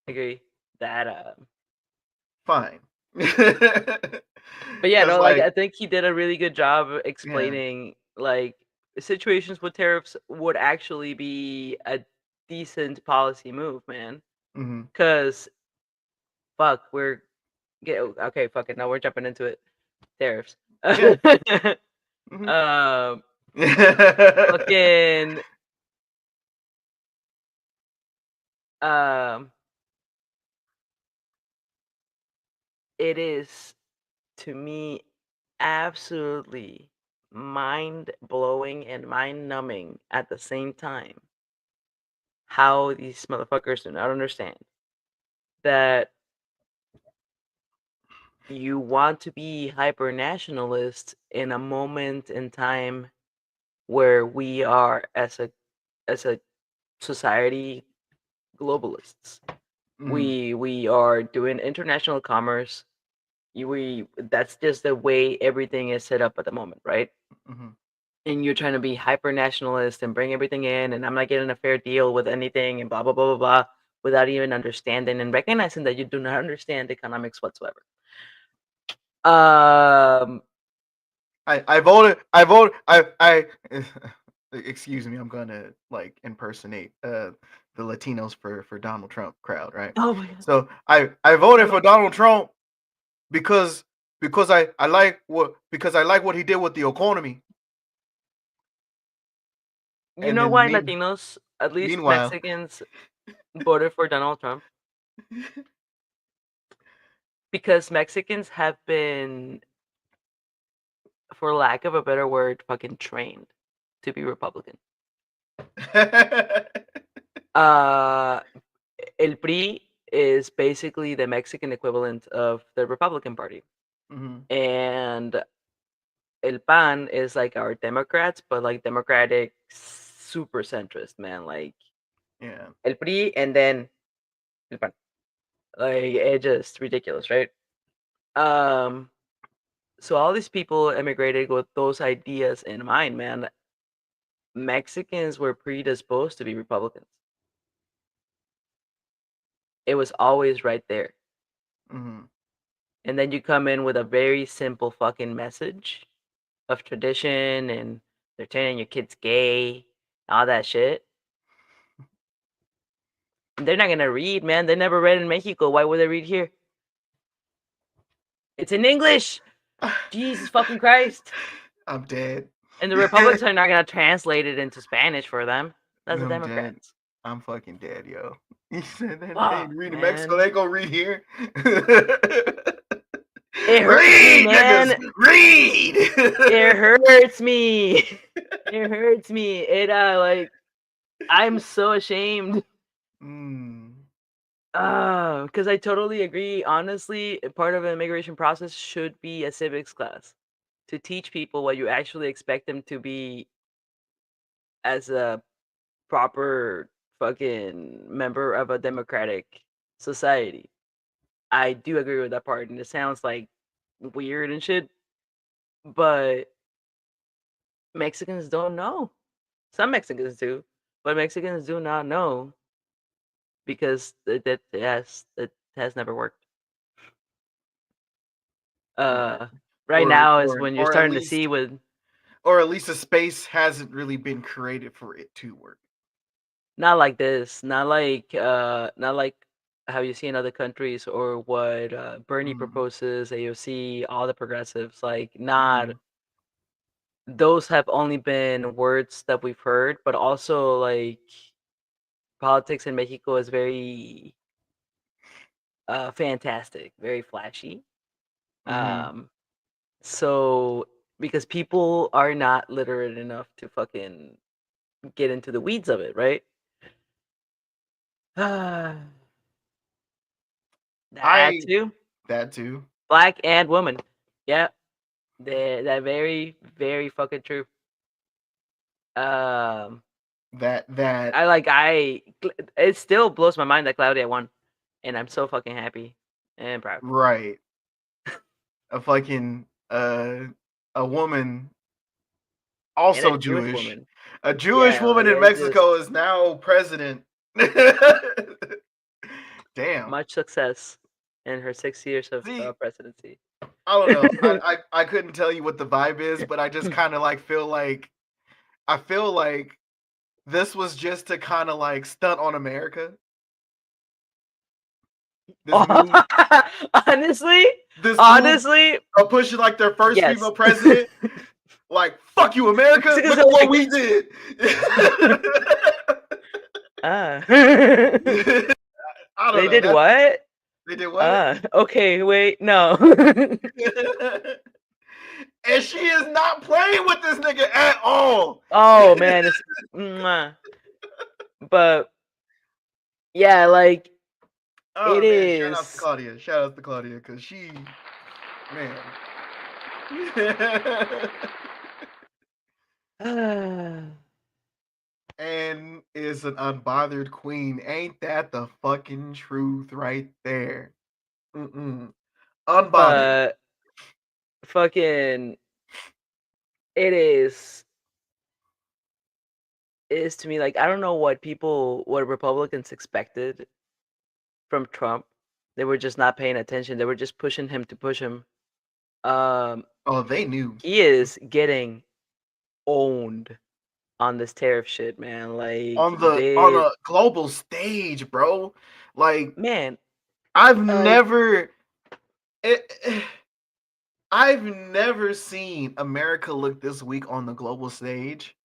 S2: Agree. That
S1: Fine.
S2: but yeah,
S1: Because
S2: no, like I
S1: like,
S2: think he did a really good job of
S1: yeah.
S2: explaining like situations with tariffs would actually be a decent policy move, man.
S1: Hmm.
S2: Cause fuck, we're get okay, fuck it. Now we're jumping into it. Tariffs.
S1: Yeah. Hmm.
S2: um Fucking um, it is to me absolutely mind blowing and mind numbing at the same time how these motherfuckers do not understand that you want to be hyper nationalist in a moment in time where we are as a society globalists.
S1: Mhm,
S2: We are doing international commerce. We That's just the way everything is set up at the moment, right?
S1: mhm.
S2: And you're trying to be hyper nationalist and bring everything in, and I'm not getting a fair deal with anything, and blah blah blah blah blah, without even understanding and recognizing that you do not understand economics whatsoever. Um,
S1: I voted. I voted. I. Excuse me. I'm gonna like impersonate the Latinos for Donald Trump crowd, right?
S2: oh my god,
S1: So I voted
S2: I'm
S1: for
S2: a,
S1: Donald Trump because I like what he did with the economy.
S2: you
S1: And
S2: know
S1: then
S2: why Latinos, at least
S1: meanwhile,
S2: Mexicans, voted for Donald Trump? Because Mexicans have been, for lack of a better word, fucking trained to be Republican. Uh, El PRI is basically the Mexican equivalent of the Republican Party,
S1: Mhm,
S2: and El PAN is like our Democrats, but like Democratic, super centrist, man. Like
S1: yeah.
S2: El PRI and then El PAN. Like it's just ridiculous, right? Um, so all these people immigrated with those ideas in mind, man. Mexicans were predisposed to be Republicans. It was always right there.
S1: Mhm.
S2: And then you come in with a very simple fucking message of tradition and they're turning your kids gay, all that shit. And they're not gonna read, man. They never read in Mexico. Why would they read here? It's in English. Jesus fucking Christ.
S1: I'm dead.
S2: And the Republicans are not gonna translate it into Spanish for them. That's the
S1: I'm dead.
S2: Democrats.
S1: I'm fucking dead, yo. You said that they
S2: Fuck,
S1: ain't reading Mexico,
S2: man.
S1: they gonna read here.
S2: It hurts me,
S1: Read, niggas,
S2: man.
S1: read.
S2: It hurts me. It hurts me. It like I'm so ashamed.
S1: Mm,
S2: Because I totally agree. Honestly, part of an immigration process should be a civics class to teach people what you actually expect them to be as a proper fucking member of a democratic society. I do agree with that part, and it sounds like weird and shit, but Mexicans don't know. Some Mexicans do, but Mexicans do not know because that has never worked.
S1: yeah.
S2: Uh, right now is when you're
S1: Or at
S2: starting to
S1: least
S2: see with
S1: a space hasn't really been created for it to work.
S2: not like this, not like how you see in other countries or what Bernie
S1: Mm,
S2: proposes, AOC, all the progressives. Like, not
S1: mm,
S2: those have only been words that we've heard, but also like politics in Mexico is very fantastic, very flashy.
S1: mm.
S2: Um, so because people are not literate enough to fucking get into the weeds of it, right? That
S1: I
S2: too.
S1: that too.
S2: Black and woman. Yeah, that very, very fucking true. Um,
S1: That
S2: it still blows my mind that Claudia won, and I'm so fucking happy and proud.
S1: right. A fucking a woman
S2: And a
S1: also
S2: Jewish
S1: Jewish.
S2: woman.
S1: A Jewish
S2: Yeah,
S1: woman
S2: like
S1: in
S2: it's
S1: Mexico
S2: just
S1: is now president. Damn.
S2: much success in her 6 years of
S1: See,
S2: presidency.
S1: I don't know. I couldn't tell you what the vibe is, but I just kind of like feel like this was just to kind of like stunt on America. This move,
S2: honestly,
S1: this move
S2: honestly,
S1: of pushing like their first female
S2: yes.
S1: president. Like, fuck you, America.
S2: Because
S1: Look at what
S2: like,
S1: we did.
S2: ah,
S1: I don't
S2: they
S1: know.
S2: did what?
S1: They did what?
S2: Okay, wait, no.
S1: And she is not playing with this nigga at all.
S2: Oh man, it's mwah. But yeah, like it
S1: Oh man, shout out to
S2: is.
S1: Claudia. Shout out to Claudia because she, man, and is an unbothered queen. Ain't that the fucking truth right there? Mm-mm. Unbothered.
S2: But fucking, it is to me like I don't know what Republicans expected from Trump. They were just not paying attention. They were just pushing him to push him. Um,
S1: Oh, they knew
S2: he is getting owned on this tariff shit, man. Like
S1: on
S2: they,
S1: a global stage, bro. Like
S2: man,
S1: I've
S2: like
S1: never. It, I've never seen America look this weak on the global stage,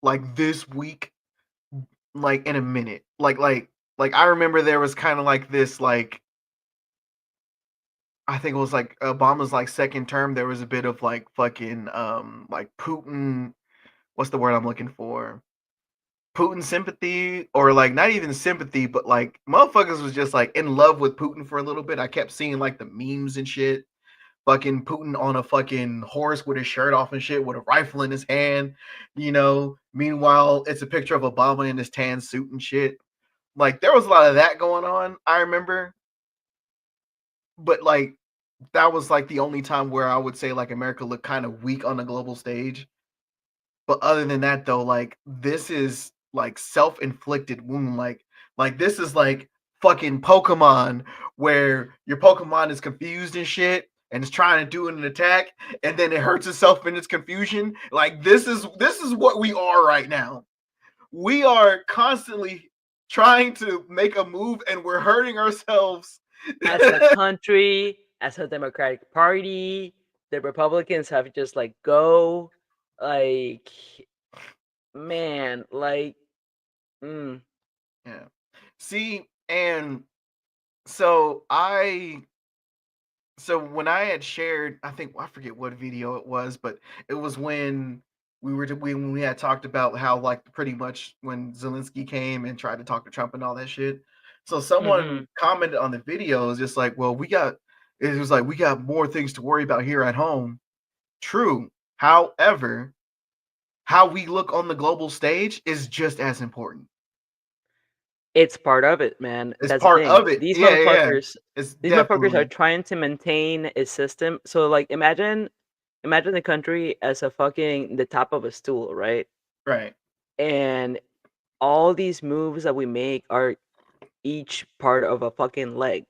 S1: like this week, like in a minute. Like I remember there was kind of like this, like I think it was like Obama's like second term. There was a bit of like fucking like Putin. What's the word I'm looking for? Putin sympathy, or like not even sympathy, but like motherfuckers was just like in love with Putin for a little bit. I kept seeing like the memes and shit, fucking Putin on a fucking horse with his shirt off and shit, with a rifle in his hand, you know. Meanwhile, it's a picture of Obama in his tan suit and shit. Like there was a lot of that going on, I remember. But like that was like the only time where I would say like America looked kind of weak on the global stage. But other than that though, like this is like self-inflicted wound. Like this is like fucking Pokemon, where your Pokemon is confused and shit and is trying to do an attack and then it hurts itself in its confusion. Like this is what we are right now. We are constantly trying to make a move and we're hurting ourselves.
S2: as a country, as a Democratic Party, the Republicans have just like go, like man, like mm,
S1: Yeah. See, and so I so when I had shared, I think I forget what video it was, but it was when when we had talked about how like pretty much when Zelensky came and tried to talk to Trump and all that shit. So someone
S2: mhm.
S1: commented on the video is just like, well, it was like we got more things to worry about here at home. True. However, how we look on the global stage is just as important.
S2: It's part of it, man.
S1: It's
S2: That's the
S1: part
S2: thing.
S1: of it. Yeah, yeah, yeah. It's
S2: These motherfuckers are
S1: definitely
S2: trying to maintain a system. So like imagine the country as a fucking the top of a stool, right?
S1: right.
S2: And all these moves that we make are each part of a fucking leg.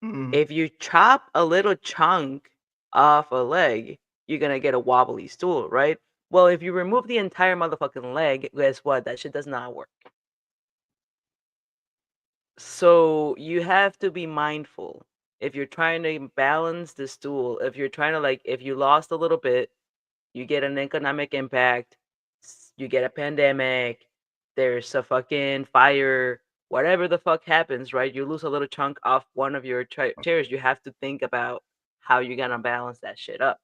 S1: Mhm.
S2: If you chop a little chunk off a leg, you're gonna get a wobbly stool, right? Well, if you remove the entire motherfucking leg, guess what? That shit does not work. So you have to be mindful. If you're trying to balance the stool, if you're trying to like, if you lost a little bit, you get an economic impact, you get a pandemic, there's a fucking fire, whatever the fuck happens, right? You lose a little chunk off one of your chairs. You have to think about how you're gonna balance that shit up.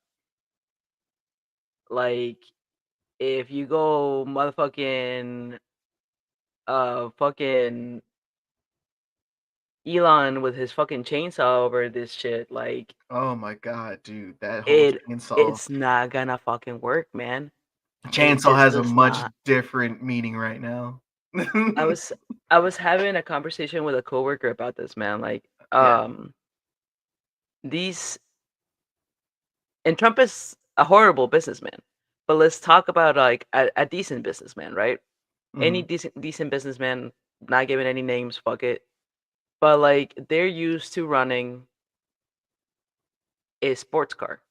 S2: Like, if you go motherfucking, fucking Elon with his fucking chainsaw over this shit, like,
S1: Oh my god, dude, that whole
S2: it
S1: chainsaw
S2: it's not gonna fucking work, man. It
S1: chainsaw
S2: just
S1: has a
S2: does
S1: much
S2: not.
S1: different meaning right now.
S2: I was I was having a conversation with a coworker about this, man. Like,
S1: Yeah.
S2: these and Trump is a horrible businessman, but let's talk about like a decent businessman, right? Any
S1: Mhm,
S2: decent businessman, not giving any names, fuck it. But like they're used to running a sports car.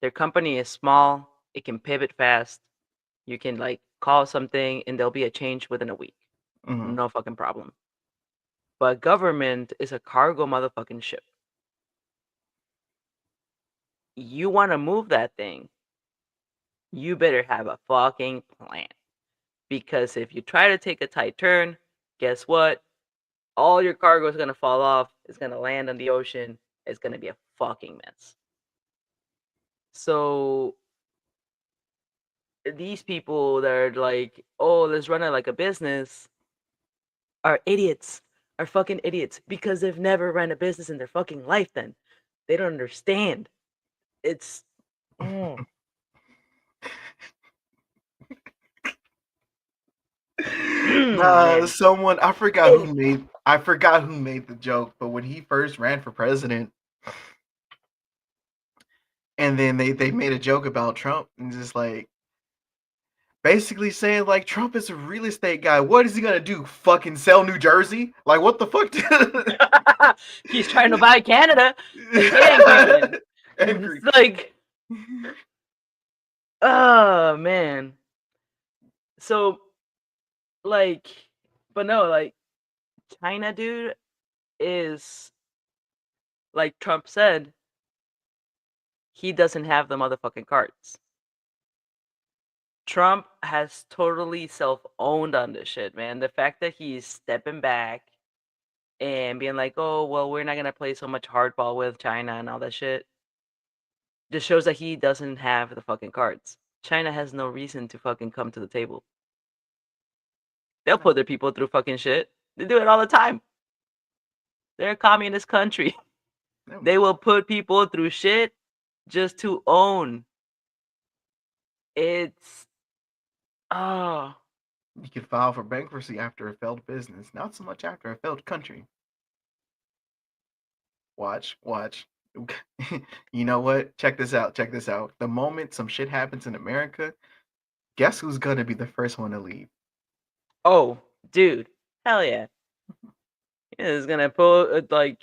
S2: Their company is small, it can pivot fast. You can like call something and there'll be a change within a week.
S1: mhm.
S2: No fucking problem. But government is a cargo motherfucking ship. You want to move that thing. you better have a fucking plan. Because if you try to take a tight turn, guess what? All your cargo is gonna fall off. It's gonna land on the ocean. It's gonna be a fucking mess. So these people that are like, oh, let's run it like a business, are idiots. Are fucking idiots because they've never run a business in their fucking life. Then they don't understand. It's oh,
S1: Nah,
S2: man,
S1: someone
S2: it,
S1: I forgot who made the joke, but when he first ran for president, and then they made a joke about Trump and just like basically saying like Trump is a real estate guy. What is he gonna do? Fucking sell New Jersey? Like what the fuck?
S2: he's trying to buy Canada and Greenland. It's
S1: Angry.
S2: like, oh man. So like, but no, like China, dude, is like Trump said, he doesn't have the motherfucking cards. Trump has totally self-owned on this shit, man. The fact that he's stepping back and being like, "Oh, well, we're not gonna play so much hardball with China and all that shit," just shows that he doesn't have the fucking cards. China has no reason to fucking come to the table. They'll put
S1: No,
S2: their people through fucking shit. They do it all the time. They're a communist country.
S1: no.
S2: They will put people through shit just to own. It's oh
S1: You can file for bankruptcy after a failed business, not so much after a failed country. Watch, watch. You know what? Check this out. Check this out. The moment some shit happens in America, guess who's gonna be the first one to leave?
S2: oh, dude, hell yeah. He's gonna pull like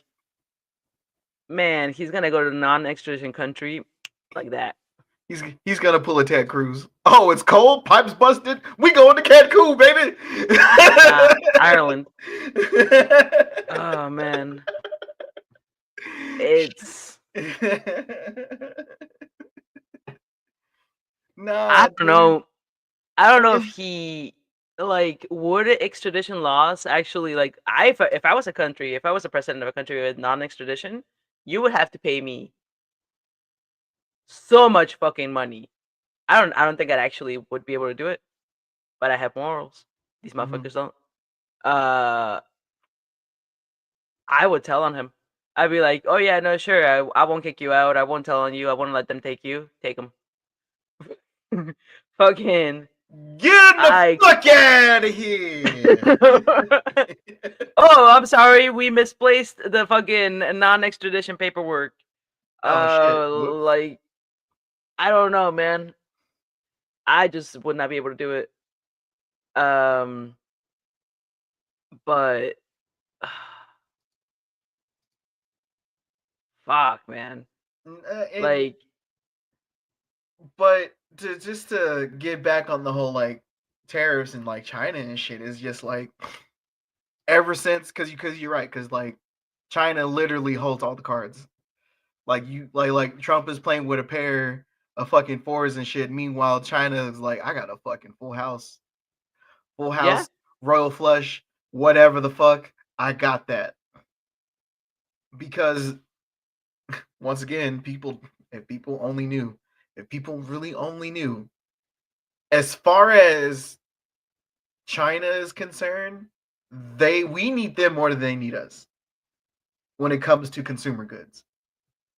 S2: man, he's gonna go to a non-extradition country like that.
S1: He's gonna pull a Ted Cruz. Oh, it's cold. Pipes busted. We going to Cancun, baby.
S2: Ireland. Oh man, it's I
S1: Nah,
S2: don't
S1: dude.
S2: know. I don't know if
S1: And
S2: he like would extradition laws actually like if I was a country, if I was a president of a country with non-extradition, you would have to pay me so much fucking money. I don't think I actually would be able to do it, but I have morals. These
S1: mhm.
S2: motherfuckers don't. Uh, I would tell on him. I'd be like, "Oh yeah, no, sure. I won't kick you out. I won't tell on you. I won't let them take you. Take them." Fucking
S1: Get the
S2: I.
S1: fuck out of here.
S2: Oh, I'm sorry. We misplaced the fucking non-extradition paperwork.
S1: Oh shit. Whoops.
S2: Like I don't know, man. I just would not be able to do it. Um, but fuck, man.
S1: And
S2: Like,
S1: but to just to get back on the whole like tariffs and like China and shit is just like ever since because you're right because like China literally holds all the cards. Like you like Trump is playing with a pair of fucking fours and shit. Meanwhile, China is like, I got a fucking full
S2: yeah,
S1: house, royal flush, whatever the fuck. I got that because once again, if people only knew, if people really only knew, as far as China is concerned, we need them more than they need us when it comes to consumer goods.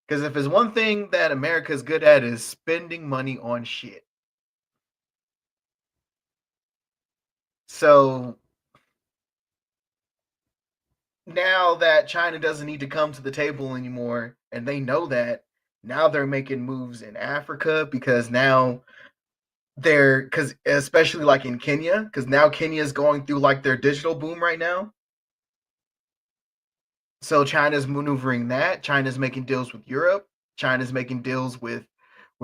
S1: Because if there's one thing that America is good at is spending money on shit. So now that China doesn't need to come to the table anymore, and they know that, now they're making moves in Africa because now because especially like in Kenya, because now Kenya is going through like their digital boom right now. So China's maneuvering that. China's making deals with Europe. China's making deals with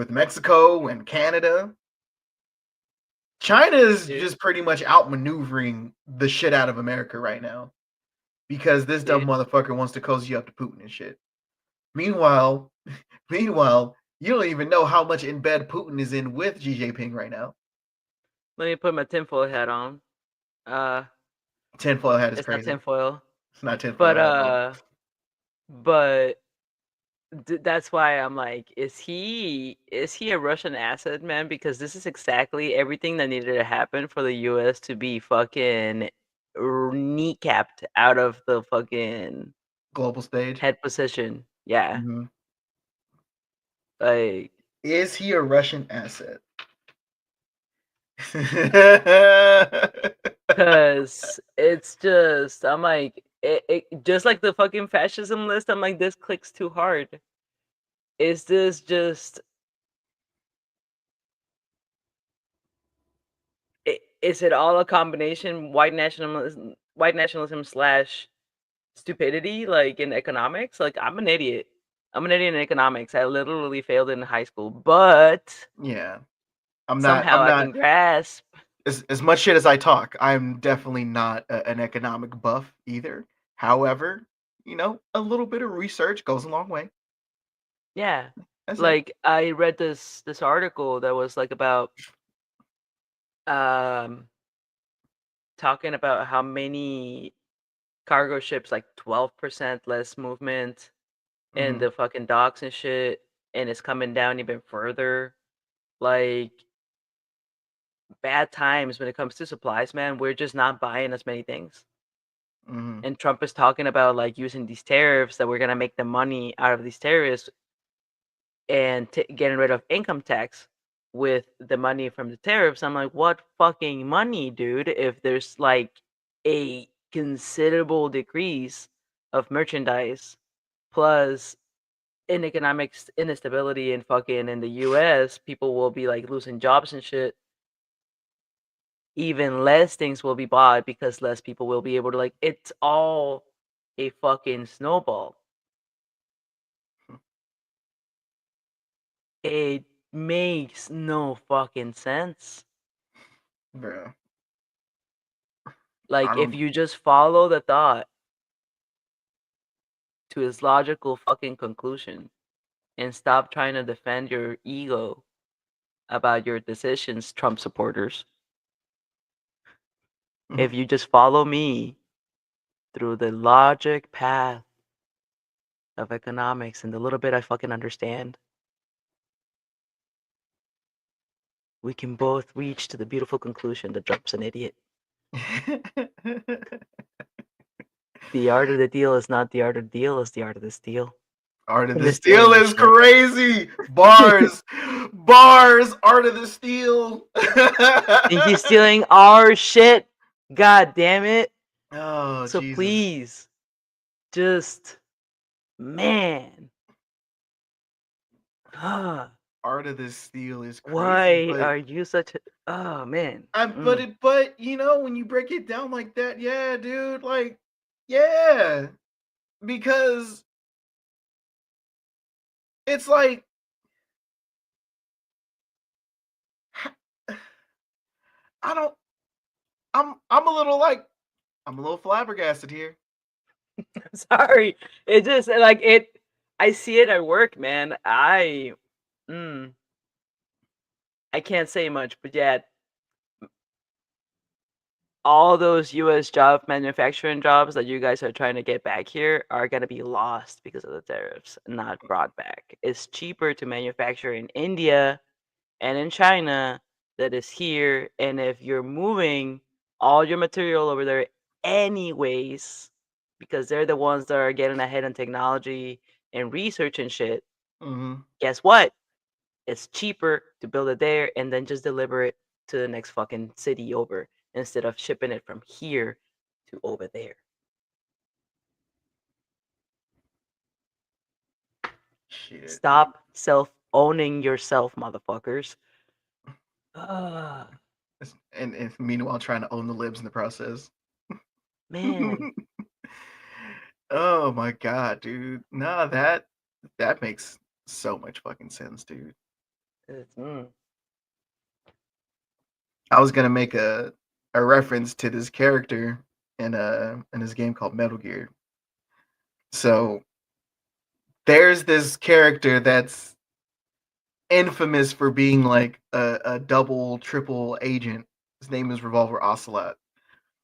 S1: Mexico and Canada. China is
S2: dude,
S1: just pretty much outmaneuvering the shit out of America right now because this dumb
S2: dude.
S1: motherfucker wants to cozy up to Putin and shit. Meanwhile, meanwhile, You don't even know how much in bed Putin is in with Xi Jinping right now.
S2: Let me put my tinfoil hat on. Uh,
S1: Tinfoil hat is
S2: it's not
S1: crazy.
S2: tinfoil,
S1: It's not tinfoil
S2: but
S1: hat, bro.
S2: but that's why I'm like, is he a Russian asset, man? Because this is exactly everything that needed to happen for the U.S. to be fucking kneecapped out of the fucking
S1: Global stage.
S2: head position. Yeah,
S1: Mm-hmm.
S2: like,
S1: Is he a Russian asset?
S2: cause it's just, I'm like, it just like the fucking fascism list. I'm like, this clicks too hard. Is this just? Is it all a combination white nationalism slash stupidity, like in economics? Like, I'm an idiot. I'm an idiot in economics. I literally failed in high school, but
S1: Yeah, I'm not.
S2: somehow
S1: I'm
S2: I
S1: not
S2: can grasp.
S1: as much shit as I talk. I'm definitely not an economic buff either. However, a little bit of research goes a long way.
S2: Yeah,
S1: That's it.
S2: like I read this article that was like about um talking about how many cargo ships, like 12% less movement in
S1: Hmm.
S2: the fucking docks and shit, and it's coming down even further. Like, bad times when it comes to supplies, man. We're just not buying as many things.
S1: Hmm.
S2: And Trump is talking about like using these tariffs, that we're gonna make the money out of these tariffs, and getting rid of income tax with the money from the tariffs. I'm like, what fucking money, dude? If there's like a considerable decrease of merchandise, plus in economic instability in fucking in the US, people will be like losing jobs and shit. Even less things will be bought because less people will be able to, like, it's all a fucking snowball. It makes no fucking sense.
S1: Bro, I
S2: Like, if
S1: don't.
S2: you just follow the thought to its logical fucking conclusion and stop trying to defend your ego about your decisions, Trump supporters. If you just follow me through the logic path of economics and the little bit I fucking understand, we can both reach to the beautiful conclusion that Trump's an idiot. The art of the deal is not the art of the deal, it's the art of the steal.
S1: Art of
S2: And
S1: the
S2: the stealing
S1: Steal
S2: is
S1: is
S2: shit.
S1: crazy. Bars, bars. Art of the Steal.
S2: And he's stealing our shit. God damn it.
S1: Oh
S2: So
S1: Jesus.
S2: please, just, man.
S1: Art of the Steal is crazy,
S2: Why
S1: but
S2: are you such a. Oh, man.
S1: but when you break it down like that, yeah, dude, like, yeah, because it's like I don't. I'm a little like I'm a little flabbergasted here.
S2: Sorry. It just, like, I see it at work, man. Mm, I can't say much, but yeah, all those US manufacturing jobs that you guys are trying to get back here are going to be lost because of the tariffs, not brought back. It's cheaper to manufacture in India and in China that is here. And if you're moving all your material over there anyways, because they're the ones that are getting ahead in technology and research and shit,
S1: Hmm.
S2: guess what? It's cheaper to build it there and then just deliver it to the next fucking city over, instead of shipping it from here to over there.
S1: Shit, dude.
S2: Stop self owning yourself, motherfuckers. Ah,
S1: And meanwhile, trying to own the libs in the process.
S2: man.
S1: Oh my god, dude. Nah, that makes so much fucking sense, dude.
S2: It's, mm.
S1: I was gonna make a reference to this character in this game called Metal Gear. So there's this character that's infamous for being like a double, triple agent. His name is Revolver Ocelot.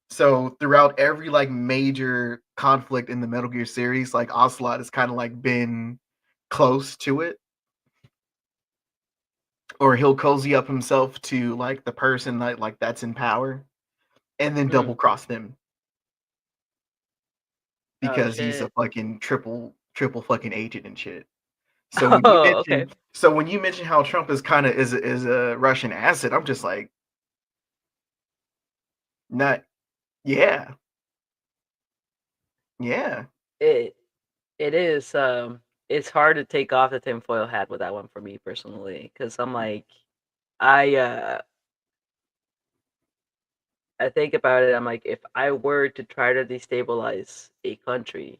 S1: So throughout every like major conflict in the Metal Gear series, like Ocelot has kind of like been close to it, or he'll cozy up himself to like the person like that's in power, and then double
S2: Mm.
S1: cross them
S2: Oh
S1: because he's a
S2: shit.
S1: fucking triple fucking agent and shit. So when you
S2: Oh, okay.
S1: mention how Trump is kind of is a Russian asset, I'm just like, not yeah, yeah.
S2: It it is. It's hard to take off the tinfoil hat with that one for me personally, because I'm like, I uh, I think about it. I'm like, if I were to try to destabilize a country,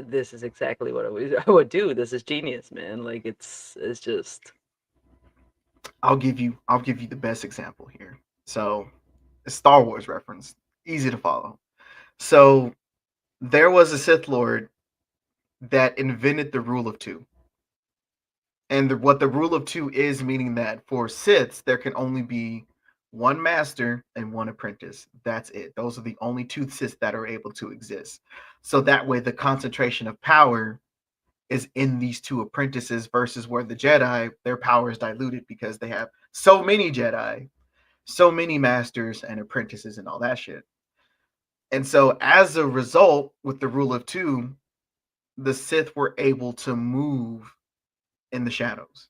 S2: this is exactly what I would do. This is genius, man. Like it's just.
S1: I'll give you the best example here. So, a Star Wars reference, easy to follow. So, there was a Sith Lord that invented the rule of two. And what the rule of two is, meaning that for Siths, there can only be one master and one apprentice. That's it. Those are the only two Siths that are able to exist. So that way, the concentration of power is in these two apprentices versus where the Jedi, their power is diluted because they have so many Jedi, so many masters and apprentices and all that shit. And so, as a result, with the rule of two, the Sith were able to move in the shadows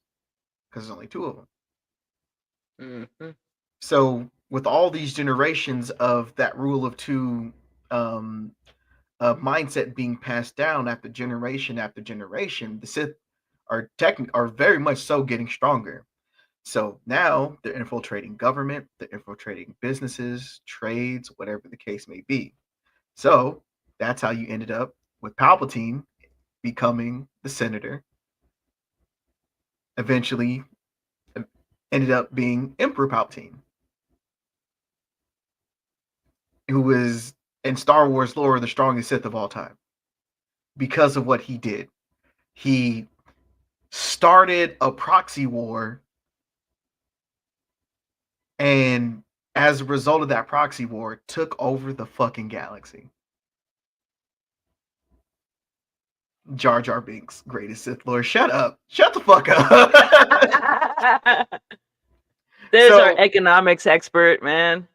S1: because there's only two of them.
S2: Mhm.
S1: So with all these generations of that rule of two um, mindset being passed down after generation, the Sith are very much so getting stronger. So now they're infiltrating government, they're infiltrating businesses, trades, whatever the case may be. So that's how you ended up with Palpatine becoming the senator, eventually ended up being Emperor Palpatine, who was in Star Wars lore the strongest Sith of all time because of what he did. He started a proxy war, and as a result of that proxy war, took over the fucking galaxy. Jar Jar Binks, greatest Sith Lord. Shut up. Shut the fuck up.
S2: There's our
S1: so
S2: economics expert, man.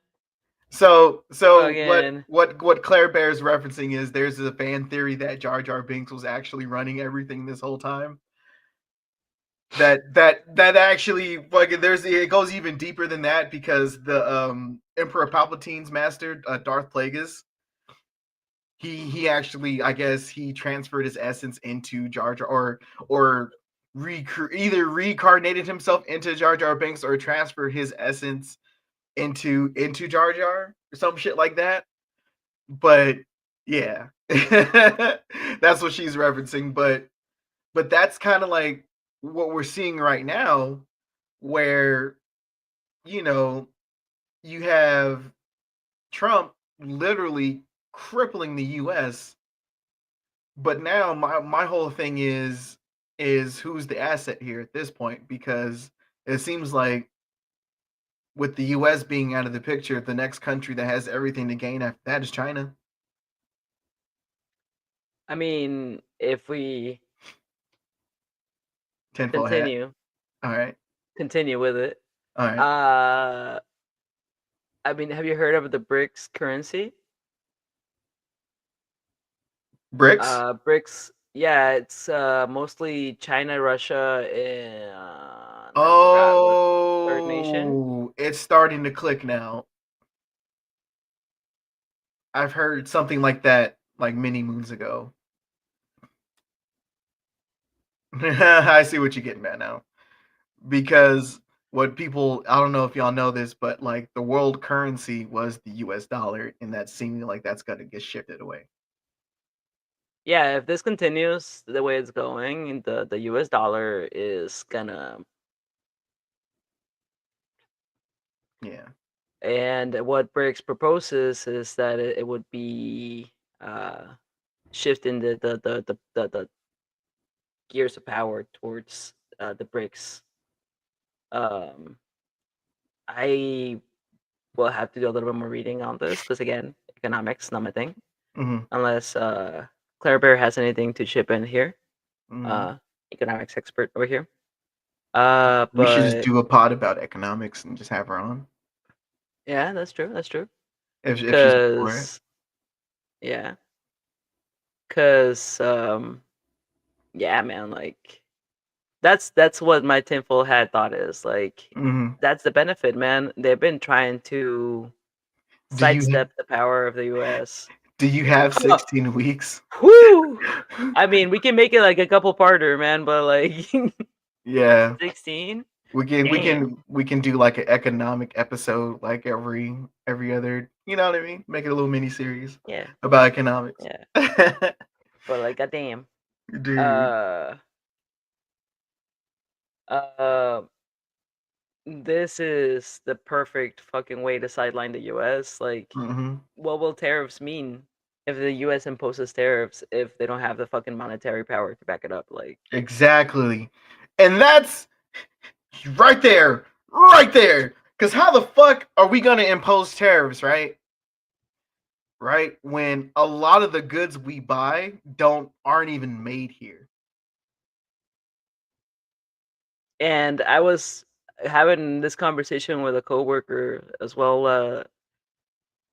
S1: so
S2: Again.
S1: what Claire Bear's referencing is there's a fan theory that Jar Jar Binks was actually running everything this whole time. That actually like there's it goes even deeper than that because the Emperor Palpatine's master Darth Plagueis, he actually, I guess he transferred his essence into Jar Jar, or either reincarnated himself into Jar Jar Binks or transferred his essence into Jar Jar or some shit like that. But yeah, that's what she's referencing. But that's kind of like what we're seeing right now, where you know you have Trump literally crippling the U.S. But now my whole thing is who's the asset here at this point, because it seems like with the US being out of the picture, the next country that has everything to gain after that is China.
S2: I mean, if we
S1: Tinfoil hat.
S2: continue
S1: All right.
S2: continue with it,
S1: All right.
S2: uh, I mean, have you heard of the BRICS currency?
S1: Bricks.
S2: BRICS, yeah, it's mostly China, Russia, and I forgot what third nation.
S1: Oh, it's starting to click now. I've heard something like that like many moons ago. I see what you're getting at now. Because what people, I don't know if y'all know this, but like the world currency was the US dollar, and that seeming like that's gonna get shifted away.
S2: Yeah, if this continues the way it's going, the US dollar is gonna.
S1: Yeah.
S2: And what BRICS proposes is that it would be uh shifting the gears of power towards the BRICS. Um, I will have to do a little bit more reading on this because again, economics not my thing.
S1: Mhm.
S2: Unless Claire Bear has anything to chip in here.
S1: Mhm.
S2: Uh, economics expert over here.
S1: We should just
S2: But
S1: do a pod about economics and just have her on
S2: yeah, that's true. That's true.
S1: if she's up for it.
S2: Cause yeah, cause yeah, man, like that's what my tinfoil hat thought is. Like
S1: Mhm.
S2: that's the benefit, man. They've been trying to
S1: Do you
S2: sidestep the power of the US.
S1: do you have
S2: Huh.
S1: 16 weeks?
S2: Whew! I mean, we can make it like a couple parter, man, but like
S1: Yeah.
S2: 16?
S1: We can we
S2: Damn.
S1: can we can do like an economic episode like every other, you know what I mean? Make it a little mini series
S2: Yeah,
S1: about economics.
S2: yeah. But like goddamn.
S1: Dude.
S2: Uh uh this is the perfect fucking way to sideline the US. Like
S1: Mhm.
S2: what will tariffs mean if the US imposes tariffs if they don't have the fucking monetary power to back it up? Like
S1: Exactly. And that's right there. Right there. Cuz how the fuck are we going to impose tariffs, right? Right? When a lot of the goods we buy don't aren't even made here.
S2: and I was having this conversation with a coworker as well.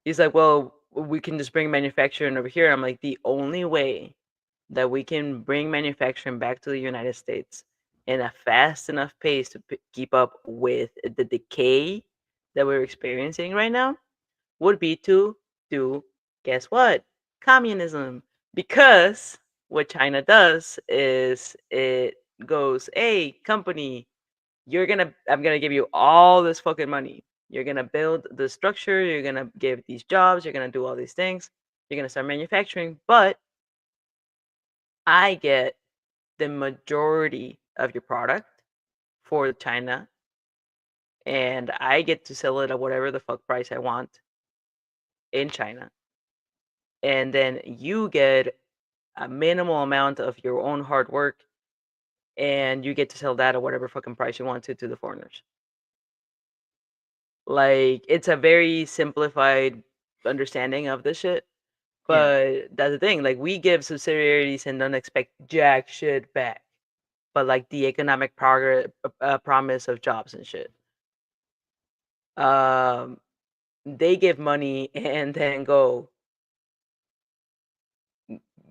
S2: He's like, "Well, we can just bring manufacturing over here." I'm like, "The only way that we can bring manufacturing back to the United States in a fast enough pace to keep up with the decay that we're experiencing right now would be to do, guess what? Communism. Because what China does is it goes, hey, company, I'm gonna give you all this fucking money. You're gonna build the structure, you're gonna give these jobs, you're gonna do all these things, you're gonna start manufacturing, but I get the majority of your product for China, and I get to sell it at whatever the fuck price I want in China. And then you get a minimal amount of your own hard work, and you get to sell that at whatever fucking price you want to the foreigners. Like it's a very simplified understanding of this shit.
S1: Yeah.
S2: But that's the thing. Like we give subsidiaries and don't expect jack shit back. But like the economic progress promise of jobs and shit. Um, they give money and then go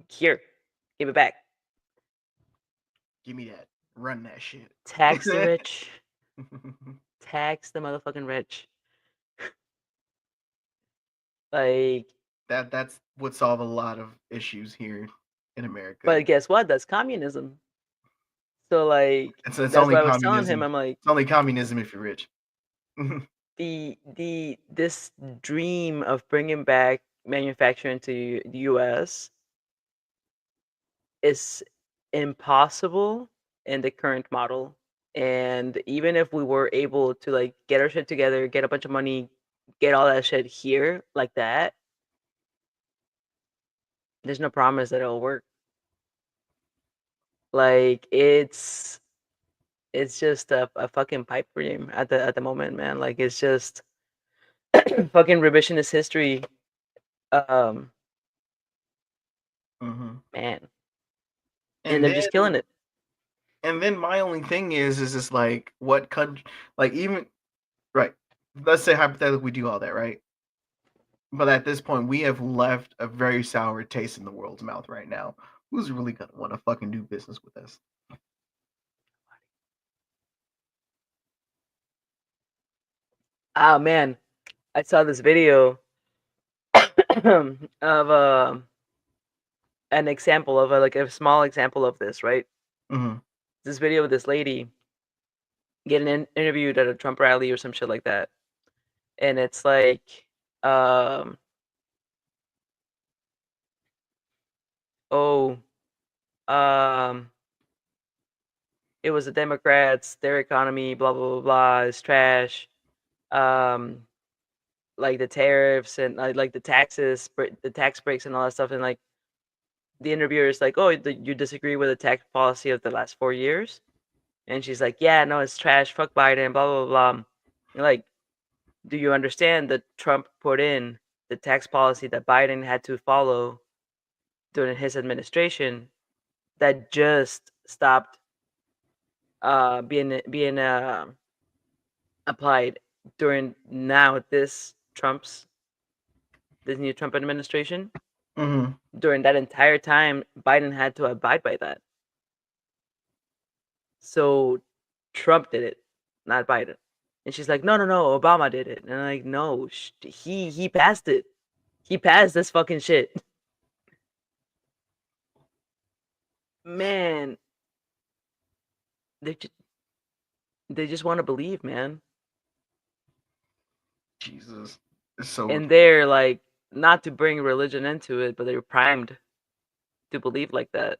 S2: here, give it back.
S1: Give me that. Run that shit.
S2: Tax the rich, tax the motherfucking rich. Like,
S1: That's would solve a lot of issues here in America.
S2: but guess what? That's communism. So like,
S1: It's
S2: that's
S1: only
S2: what I was telling
S1: communism.
S2: him. I'm like,
S1: It's only communism if you're rich.
S2: the this dream of bringing back manufacturing to the US is impossible in the current model. And even if we were able to like get our shit together, get a bunch of money, get all that shit here like that, there's no promise that it'll work. Like it's just a fucking pipe dream at the moment, man. Like it's just fucking revisionist history. Um,
S1: Mhm.
S2: man, and
S1: And
S2: they're just killing
S1: then
S2: it.
S1: my only thing is just like what country, like even right. Let's say hypothetically we do all that, right? But at this point, we have left a very sour taste in the world's mouth right now. Who's really gonna want to fucking do business with us?
S2: Oh man, I saw this video of an example of like a small example of this, right?
S1: Mhm.
S2: This video of this lady getting interviewed at a Trump rally or some shit like that, and it's like, um, oh, um, it was the Democrats, their economy, blah blah blah blah, is trash. Um, like the tariffs and like the taxes, the tax breaks and all that stuff, and like the interviewer is like, "Oh, you disagree with the tax policy of the last 4 years?" And she's like, "Yeah, no, it's trash. Fuck Biden. Blah blah blah." And like, do you understand that Trump put in the tax policy that Biden had to follow during his administration that just stopped being applied during now this new Trump administration?
S1: Mm-hmm.
S2: During that entire time, Biden had to abide by that. So Trump did it, not Biden. And she's like, no, no, no, Obama did it. And I'm like, no, he passed it. He passed this fucking shit. Man, they just, they just want to believe, man.
S1: Jesus, it's so.
S2: And they're like, not to bring religion into it, but they're primed to believe like that.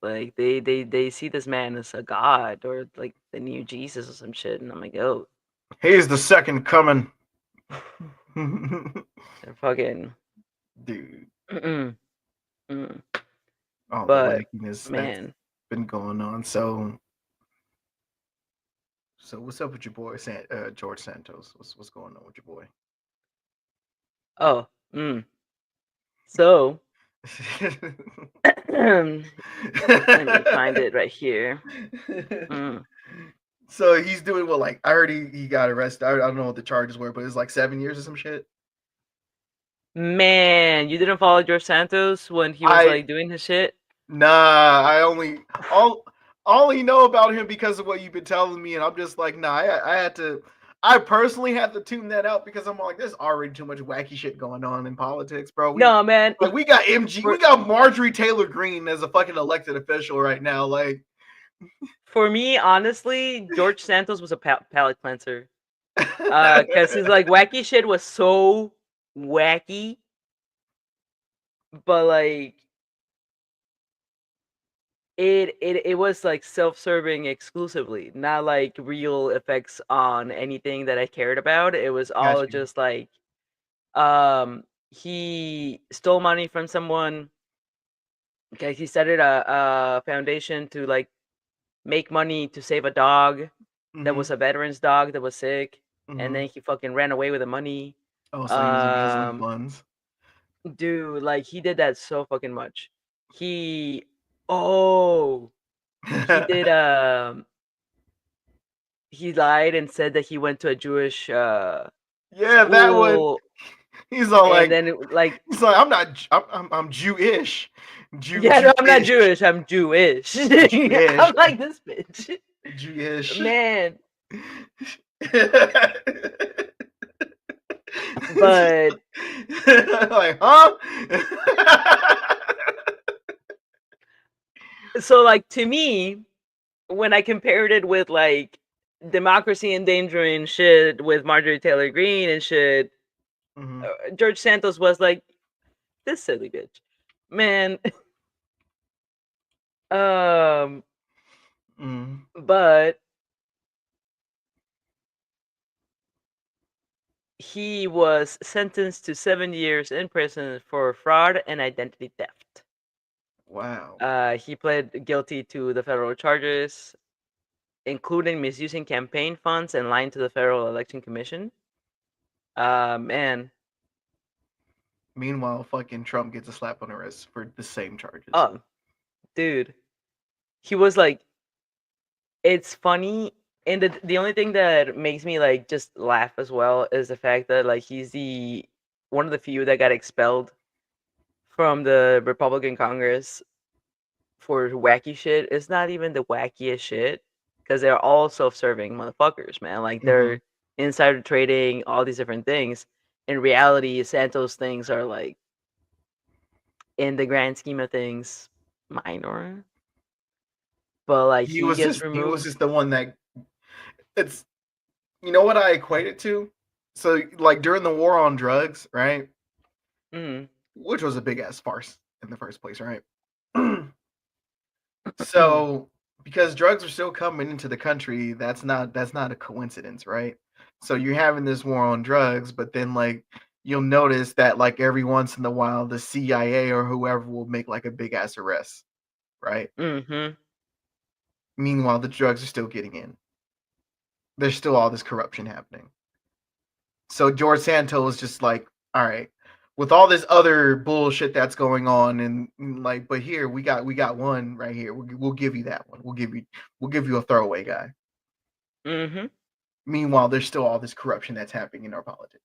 S2: Like they see this man as a god or like the new Jesus or some shit, and I'm like, oh,
S1: He's the second coming,
S2: they're fucking.
S1: dude.
S2: Mm-mm, mm.
S1: All the
S2: But
S1: wackiness that's
S2: man,
S1: been going on. So what's up with your boy, George Santos? What's going on with your boy?
S2: oh, so let me find it right here. Mm.
S1: So he's doing what? Like I heard he got arrested. I don't know what the charges were, but it's like 7 years or some shit.
S2: Man, you didn't follow George Santos when he was
S1: I
S2: like doing his shit?
S1: Nah, I only know about him because of what you've been telling me, and I'm just like, nah, I had to. I personally had to tune that out because I'm like, there's already too much wacky shit going on in politics, bro.
S2: No, man.
S1: We got MG, we
S2: For
S1: got Marjorie Taylor Greene as a fucking elected official right now. Like,
S2: for me, honestly, George Santos was a palate cleanser. Cause his like wacky shit was so wacky, but like it was like self-serving exclusively, not like real effects on anything that I cared about. It was
S1: got
S2: all
S1: you.
S2: just like he stole money from someone. Okay, he started a foundation to like make money to save a dog that
S1: Mm-hmm.
S2: was a veteran's dog that was sick, and
S1: Mm-hmm.
S2: then he fucking ran away with the money.
S1: Oh, so he was embezzling
S2: Um,
S1: funds.
S2: dude, like he did that so fucking much. He oh he did he lied and said that he went to a Jewish
S1: Yeah, that one.
S2: school,
S1: He's all
S2: and
S1: like,
S2: then like
S1: he's like, I'm not. I'm Jewish.
S2: yeah, no, I'm not
S1: Jewish.
S2: Jewish, I'm Jewish.
S1: Jewish.
S2: I'm like this bitch.
S1: Jewish.
S2: Man, but
S1: like, huh?
S2: so like to me, when I compared it with like democracy endangering shit with Marjorie Taylor Greene and shit,
S1: Mm-hmm.
S2: George Santos was like this silly bitch, man. Um,
S1: Mm.
S2: but he was sentenced to 7 years in prison for fraud and identity theft.
S1: Wow.
S2: He pled guilty to the federal charges, including misusing campaign funds and lying to the Federal Election Commission. Man,
S1: Meanwhile, fucking Trump gets a slap on the wrist for the same charges.
S2: oh, dude, he was like, it's funny, and the only thing that makes me like just laugh as well is the fact that like he's the one of the few that got expelled from the Republican Congress for wacky shit. It's not even the wackiest shit because they're all self-serving motherfuckers, man. Like
S1: Mm-hmm.
S2: they're insider trading, all these different things. In reality, Santos things are like, in the grand scheme of things, minor. But like he gets
S1: He was
S2: removed.
S1: just the one that it's you know what I equate it to? So like during the war on drugs, right?
S2: Mm.
S1: Which was a big ass farce in the first place, right? So because drugs are still coming into the country, that's not a coincidence, right? So you're having this war on drugs, but then like you'll notice that like every once in a while the CIA or whoever will make like a big ass arrest, right?
S2: Mm-hmm.
S1: Meanwhile, the drugs are still getting in. There's still all this corruption happening. So George Santos was just like, all right, with all this other bullshit that's going on, and like, but here we got one right here. We'll give you that one. We'll give you a throwaway guy.
S2: Mm-hmm.
S1: Meanwhile, there's still all this corruption that's happening in our politics.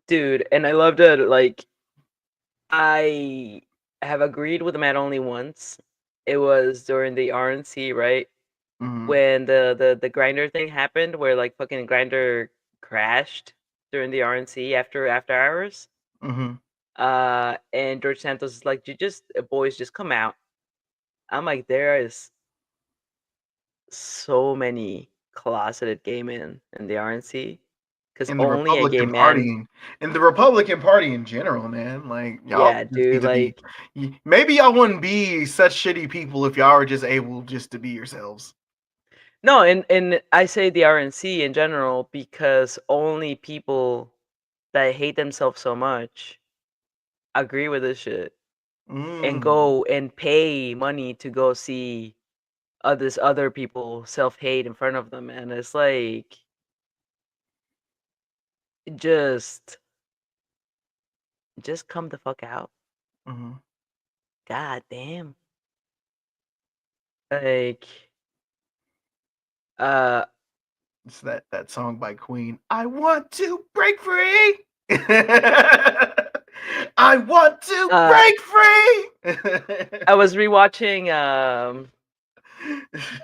S2: Dude, and I love that, like, I have agreed with the man only once. It was during the RNC, right?
S1: Mm-hmm.
S2: When the grinder thing happened, where like fucking grinder crashed during the RNC after hours.
S1: Mm-hmm.
S2: And George Santos is like, you just boys just come out. I'm like, there is so many closeted gay men in the RNC because
S1: In the
S2: only a gay
S1: Republican
S2: man.
S1: Party, in the Republican Party in general, man, like y'all
S2: Yeah,
S1: just need
S2: dude.
S1: to be.
S2: Like,
S1: Maybe y'all wouldn't be such shitty people if y'all were just able just to be yourselves.
S2: no, and I say the RNC in general because only people that hate themselves so much agree with this shit and
S1: Mm.
S2: go and pay money to go see this other people self-hate in front of them, and it's like, just come the fuck out.
S1: Mm-hmm.
S2: God damn. Like, uh
S1: It's that song by Queen. I want to break free. I want to
S2: uh
S1: break free.
S2: I was rewatching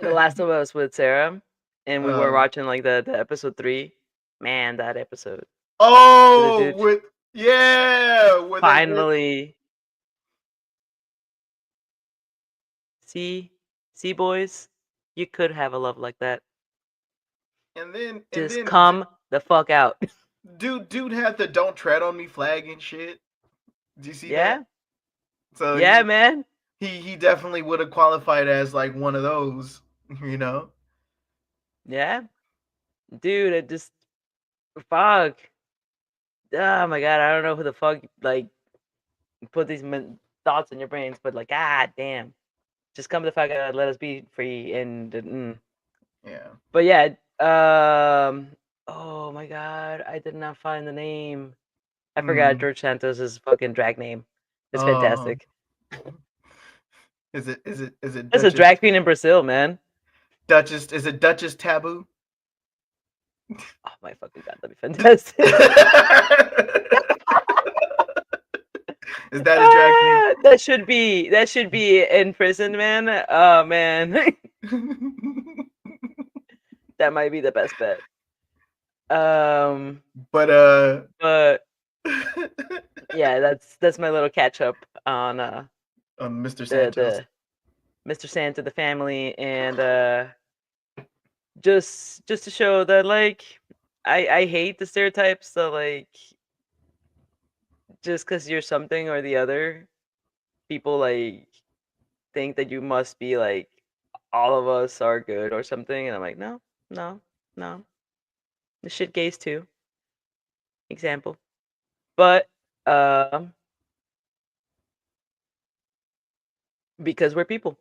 S2: The Last of Us with Sarah, and we were
S1: uh,
S2: watching like the episode 3. Man, that episode. The
S1: oh,
S2: dude
S1: with yeah, where they were,
S2: finally, see, boys, you could have a love like that.
S1: and
S2: Just
S1: then
S2: come the fuck out.
S1: dude had the "Don't Tread on Me" flag and shit. Do you see that?
S2: Yeah,
S1: So
S2: yeah, man.
S1: he definitely would have qualified as like one of those, you know.
S2: Yeah, dude. It just fuck. Oh my god, I don't know who the fuck like put these thoughts in your brains, but like, god damn, just come the fuck out, let us be free, and
S1: Yeah.
S2: but yeah, oh my god, I did not find the name. I forgot
S1: Mm.
S2: George Santos's fucking drag name. It's
S1: Um.
S2: fantastic.
S1: Is it
S2: That's a
S1: Duchess
S2: drag queen in Brazil, man.
S1: Duchess? Is it Duchess Taboo?
S2: Oh my fucking god, that'd be fantastic.
S1: Is that his drag name?
S2: That should be in prison, man. Oh man, that might be the best bet. Um,
S1: But
S2: but yeah, that's my little catch up on
S1: Mr.
S2: the
S1: Santos.
S2: Mr. Santa, the family, and just to show that, like, I hate the stereotypes that, like, just because you're something or the other, people like think that you must be like all of us are good or something, and I'm like, no, no, no, the shit gays too. Example, but um, because we're people,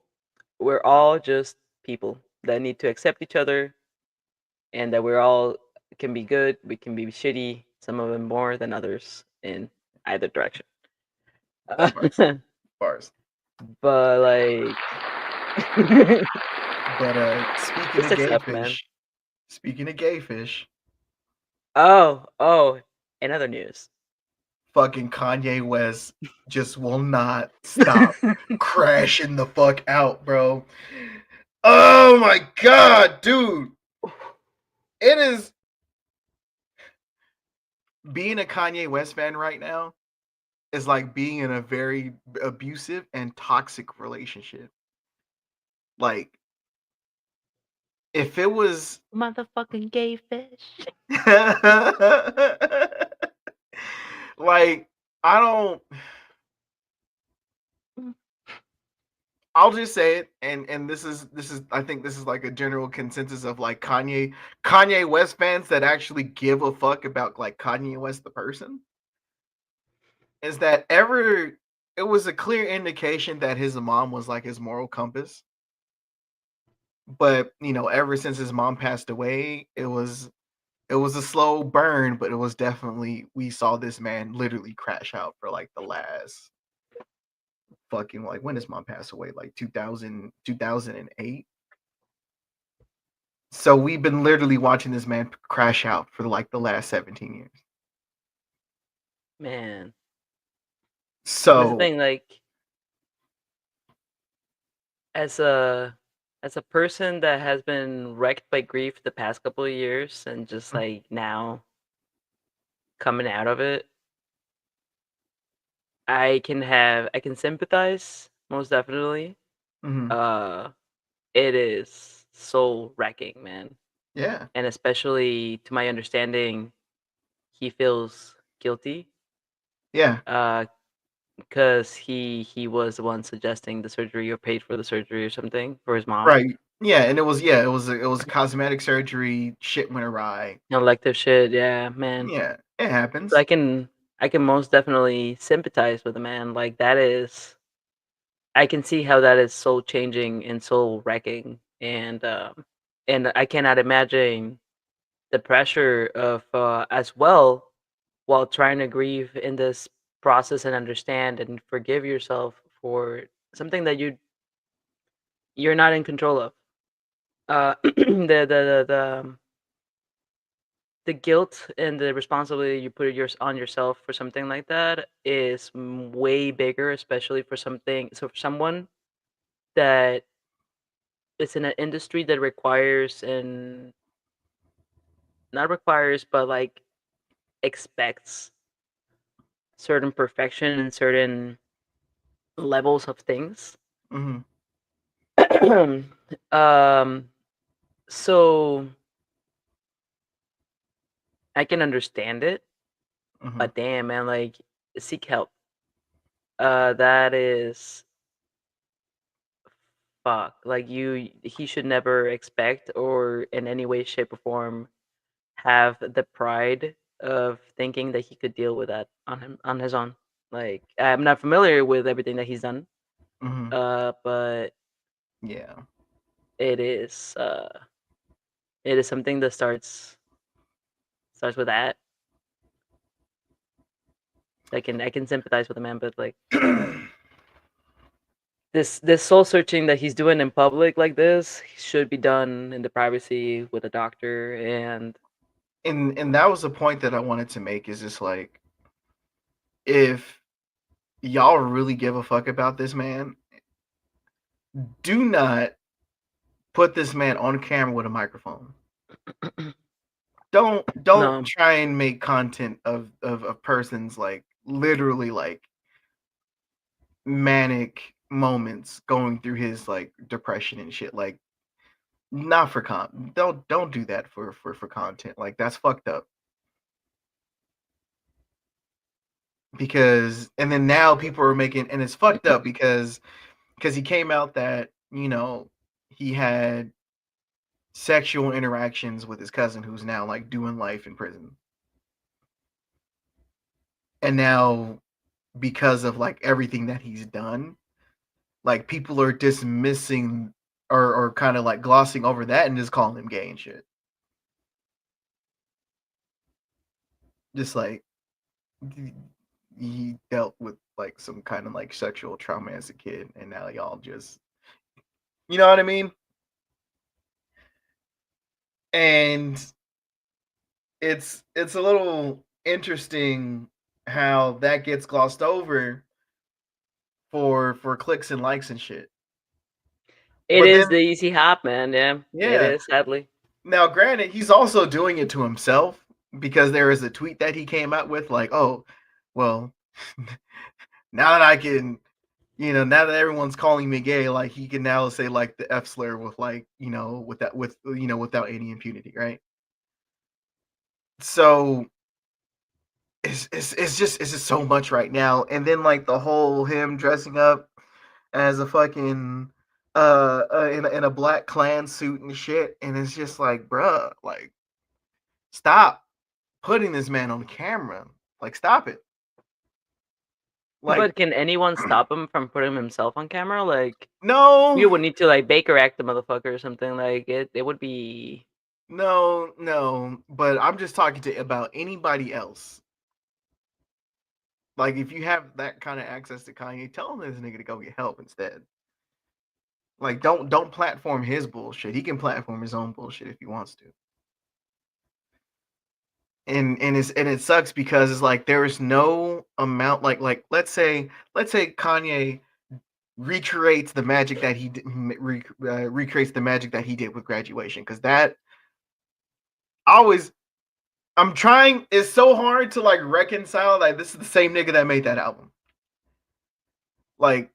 S2: we're all just people that need to accept each other, and that we're all can be good, we can be shitty, some of them more than others in either direction.
S1: Bars. Bars.
S2: But like,
S1: But speaking
S2: it's
S1: of
S2: the
S1: gay
S2: stuff, man.
S1: fish, speaking of gay fish,
S2: Oh, in other news.
S1: fucking Kanye West just will not stop crashing the fuck out, bro. Oh my god, dude. It is being a Kanye West fan right now is like being in a very abusive and toxic relationship. Like if it was
S2: Motherfucking gay fish.
S1: like I don't I'll just say it, and this is I think this is like a general consensus of like Kanye West fans that actually give a fuck about like Kanye West the person, is that ever it was a clear indication that his mom was like his moral compass. But ever since his mom passed away, it was a slow burn, but it was definitely we saw this man literally crash out for like the last fucking like when his mom passed away, like 2008. So we've been literally watching this man crash out for like the last 17 years.
S2: Man, that's the
S1: So,
S2: thing. Like, as a as a person that has been wrecked by grief the past couple of years and just like now coming out of it, I can sympathize most definitely.
S1: mhm,
S2: Uh, it is soul wrecking, man,
S1: yeah,
S2: and especially to my understanding, he feels guilty.
S1: yeah,
S2: Because he was the one suggesting the surgery or paid for the surgery or something for his mom.
S1: right, yeah, and it was cosmetic surgery. Shit went awry.
S2: Elective shit, yeah, man.
S1: Yeah, it
S2: So
S1: happens.
S2: I can most definitely sympathize with the man. Like that is I can see how that is soul changing and soul wrecking, and I cannot imagine the pressure of as well while trying to grieve in this process and understand and forgive yourself for something that you're not in control of. The guilt and the responsibility you put on yourself for something like that is way bigger, especially for for someone that is in an industry that requires and not requires, but like expects certain perfection and certain levels of things.
S1: Mhm,
S2: um, so I can understand it,
S1: mhm,
S2: but damn, man, like seek help. That is fuck. Like he should never expect or in any way, shape, or form have the pride of thinking that he could deal with that on his own. Like I'm not familiar with everything that he's done,
S1: mhm,
S2: but
S1: yeah.
S2: it is it is something that starts with that. I can sympathize with the man, but like this soul searching that he's doing in public like this should be done in the privacy with a doctor and
S1: And that was the point that I wanted to make is just like if y'all really give a fuck about this man, do not put this man on camera with a microphone. Don't
S2: no.
S1: try and make content of persons like literally like manic moments going through his like depression and shit. Like not for don't do that for content. Like that's fucked up. Because and then now people are making and it's fucked up because he came out that he had sexual interactions with his cousin who's now like doing life in prison. And now because of like everything that he's done, like people are dismissing or kind of like glossing over that and just calling him gay and shit. Just like he dealt with like some kind of like sexual trauma as a kid and now y'all just you know what I mean? And it's a little interesting how that gets glossed over for clicks and likes and shit.
S2: It
S1: But
S2: is
S1: then
S2: the easy hop, man. Yeah, it
S1: yeah,
S2: is. Sadly,
S1: now granted he's also doing it to himself because there is a tweet that he came out with like, "Oh, well, now that I can, now that everyone's calling me gay, like he can now say like the F slur with like, without any impunity, right?" So it's just so much right now. And then like the whole him dressing up as a fucking in a black clan suit and shit, and it's just like, bruh, like stop putting this man on camera, like stop it, like
S2: But can anyone stop him from putting himself on camera? Like,
S1: no,
S2: you would need to like Baker act the motherfucker or something. Like it would be.
S1: no, but I'm just talking to about anybody else. Like if you have that kind of access to Kanye, tell him this nigga to go get help instead. Like don't platform his bullshit. He can platform his own bullshit if he wants to. And it sucks because it's like there is no amount like let's say Kanye recreates the magic that he did, recreates the magic that he did with graduation, because that always I'm trying, it's so hard to like reconcile like this is the same nigga that made that album. Like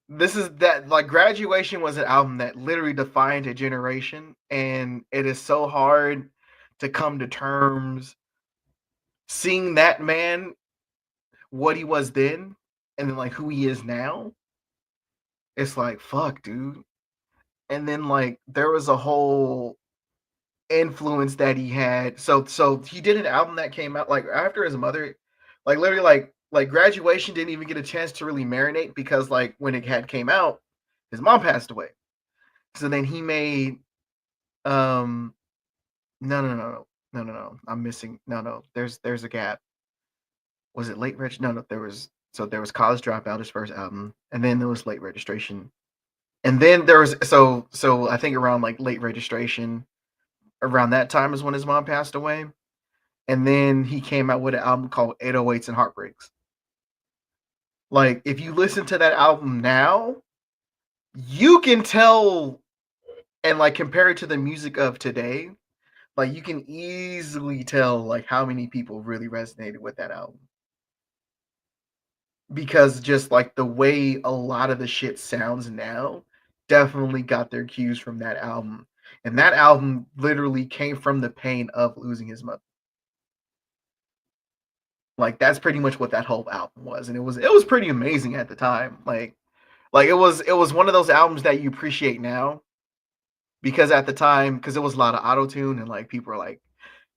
S1: this is that like graduation was an album that literally defined a generation, and it is so hard to come to terms seeing that man what he was then and then like who he is now. It's like fuck, dude. And then like there was a whole influence that he had. So he did an album that came out like after his mother, like literally like graduation didn't even get a chance to really marinate because like when it had came out, his mom passed away. So then he made um no. I'm missing no. There's a gap. Was it late reg? No, there was College Dropout, his first album, and then there was Late Registration. And then there was so I think around like Late Registration, around that time is when his mom passed away. And then he came out with an album called 808s and Heartbreaks. Like if you listen to that album now, you can tell and like compare it to the music of today, like you can easily tell like how many people really resonated with that album, because just like the way a lot of the shit sounds now definitely got their cues from that album. And that album literally came from the pain of losing his mother. Like that's pretty much what that whole album was, and it was pretty amazing at the time. Like it was one of those albums that you appreciate now, because at the time, because it was a lot of auto tune and like people are like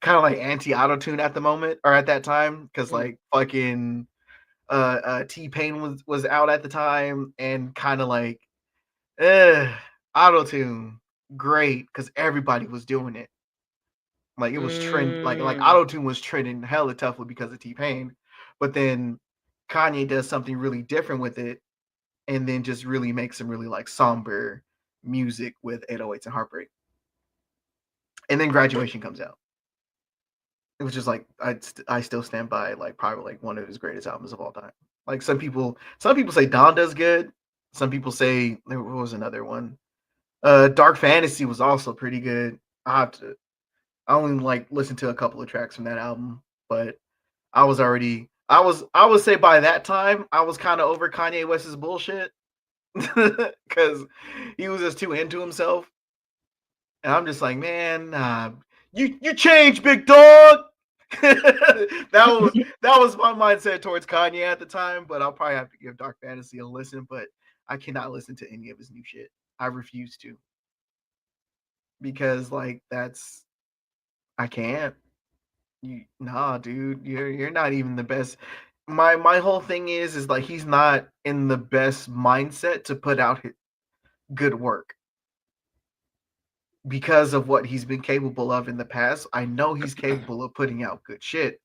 S1: kind of like anti auto tune at the moment or at that time, because
S2: Mm.
S1: like fucking T Pain was out at the time, and kind of like auto tune great because everybody was doing it. Like it was trend, like
S2: Mm.
S1: auto tune was trending hella toughly because of T Pain, but then Kanye does something really different with it, and then just really makes some really like somber music with 808s and Heartbreak. And then Graduation comes out. It was just like I still stand by like probably like one of his greatest albums of all time. Like some people say Dawn does good. Some people say there was another one. Dark Fantasy was also pretty good. I only like listened to a couple of tracks from that album, but I would say by that time I was kind of over Kanye West's bullshit because he was just too into himself. And I'm just like, man, you changed, big dog. that was my mindset towards Kanye at the time. But I'll probably have to give Dark Fantasy a listen. But I cannot listen to any of his new shit. I refuse to, because like I can't. Nah, dude, you're not even the best. My whole thing is like he's not in the best mindset to put out good work because of what he's been capable of in the past. I know he's capable of putting out good shit.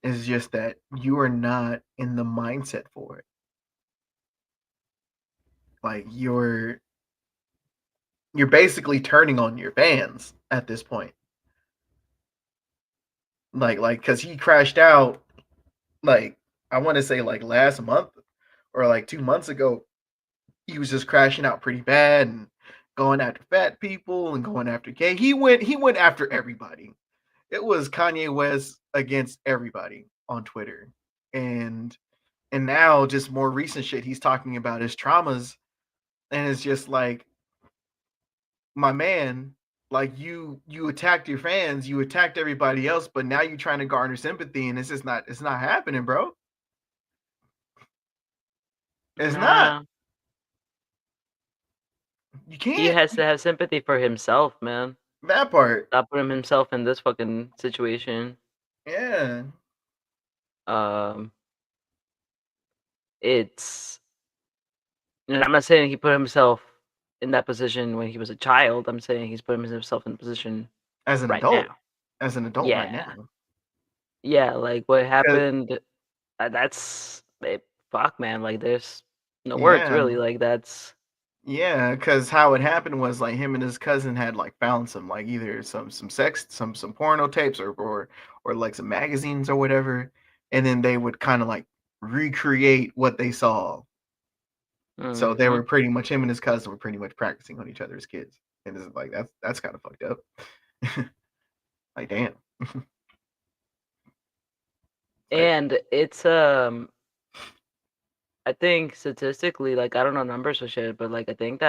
S1: It's just that you are not in the mindset for it. Like you're basically turning on your fans at this point. Like cuz he crashed out like I want to say like last month or like 2 months ago. He was just crashing out pretty bad and going after fat people and going after gay. He went after everybody. It was Kanye West against everybody on Twitter. And now just more recent shit he's talking about his traumas, and it's just like, my man, like you attacked your fans, you attacked everybody else, but now you're trying to garner sympathy, and it's not happening, bro. It's not.
S2: Nah.
S1: You
S2: He
S1: can't.
S2: has to have sympathy for himself, man.
S1: That part.
S2: Not putting himself in this fucking situation.
S1: Yeah.
S2: Um, it's. And I'm not saying he put himself in that position when he was a child. I'm saying he's putting himself in a position
S1: As an
S2: right
S1: adult.
S2: now.
S1: As an adult right
S2: Yeah,
S1: now.
S2: yeah. Like what
S1: 'Cause
S2: happened. That's fuck, man. Like there's no words
S1: yeah.
S2: really. Like that's.
S1: Yeah, cause how it happened was, like, him and his cousin had, like, found some, like, either some sex some porno tapes or, like, some magazines or whatever, and then they would kinda, like, recreate what they saw. So they
S2: Mm-hmm.
S1: were pretty much him and his cousin were pretty much practicing on each other as kids, and it's like, that's kinda fucked up. Like, damn. Like
S2: And it's I think statistically, like I don't know numbers or shit, but like I think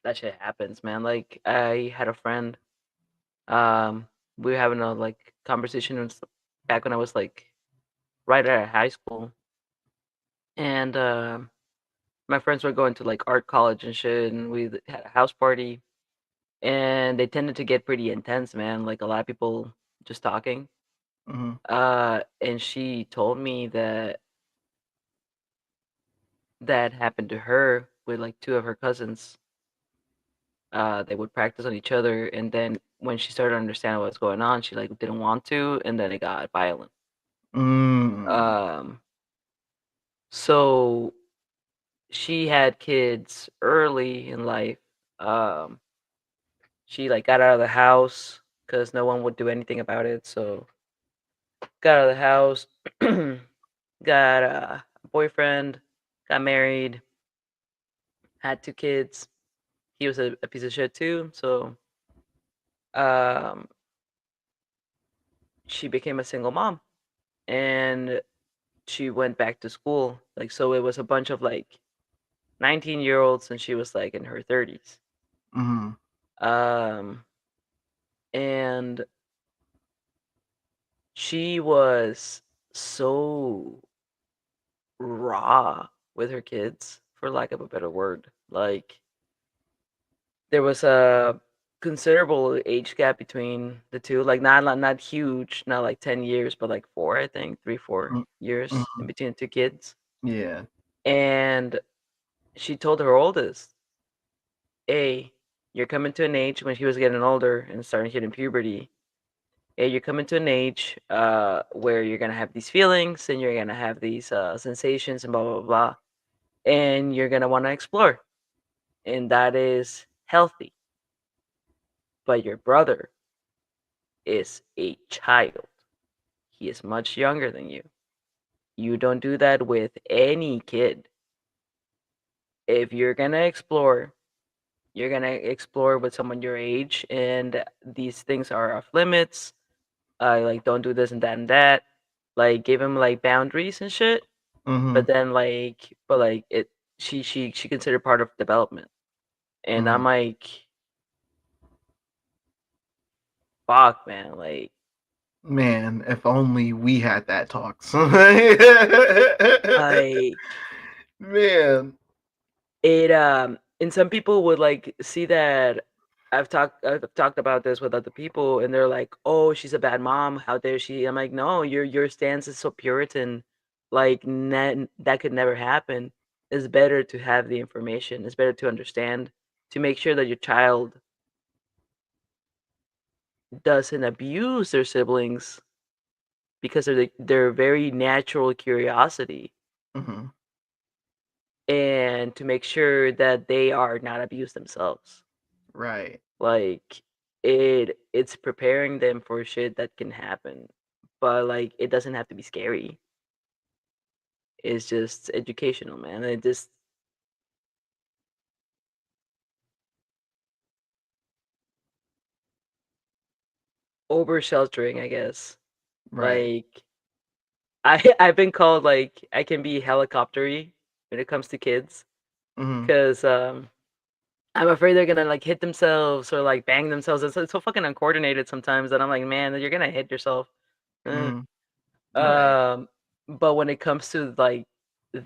S2: that shit happens, man. Like I had a friend, um, we were having a like conversation back when I was like right out of high school, and my friends were going to like art college and shit, and we had a house party, and they tended to get pretty intense, man. Like a lot of people just talking.
S1: mhm,
S2: And she told me that that happened to her with like two of her cousins. They would practice on each other, and then when she started understanding what was going on, she like didn't want to, and then it got violent.
S1: mm,
S2: Um, so she had kids early in life. Um, she like got out of the house because no one would do anything about it. So got out of the house, got a boyfriend, got married, had two kids. He was a piece of shit too. So um, she became a single mom, and she went back to school. Like so, it was a bunch of like 19-year-olds, and she was like in her 30s.
S1: mhm,
S2: Um, and she was so raw with her kids, for lack of a better word. Like there was a considerable age gap between the two. Like not huge, not like 10 years, but like four, I think, three, four
S1: mm,
S2: years in
S1: mhm,
S2: between the two kids.
S1: yeah,
S2: And she told her oldest, "Hey, you're coming to an age," when she was getting older and starting hitting puberty. "Hey, you're coming to an age where you're gonna have these feelings and you're gonna have these sensations and blah blah blah, and you're gonna want to explore, and that is healthy. But your brother is a child. He is much younger than you. You don't do that with any kid. If you're gonna explore, you're gonna explore with someone your age, and these things are off limits. Like don't do this and that and that. Like give him like boundaries and shit. But
S1: mhm,
S2: then like it, she considered part of development, and I'm
S1: mhm.
S2: like, fuck, man,
S1: Man, if only we had that talk.
S2: like
S1: Man.
S2: it. And some people would like see that I've talked about this with other people, and they're like, "Oh, she's a bad mom. How dare she?" I'm like, "No, your stance is so Puritan. Like, that could never happen. It's better to have the information. It's better to understand, to make sure that your child doesn't abuse their siblings because of their very natural curiosity,
S1: Mhm.
S2: and to make sure that they are not abused themselves.
S1: Right.
S2: Like it's preparing them for shit that can happen, but like it doesn't have to be scary. It's just educational, man. It just over sheltering, I guess.
S1: Right.
S2: Like I've been called like I can be helicoptery when it comes to kids,
S1: Mhm.
S2: because I'm afraid they're gonna like hit themselves or like bang themselves. It's so fucking uncoordinated sometimes that I'm like, man, you're gonna hit yourself. Eh.
S1: Mhm. Right.
S2: Um, but when it comes to like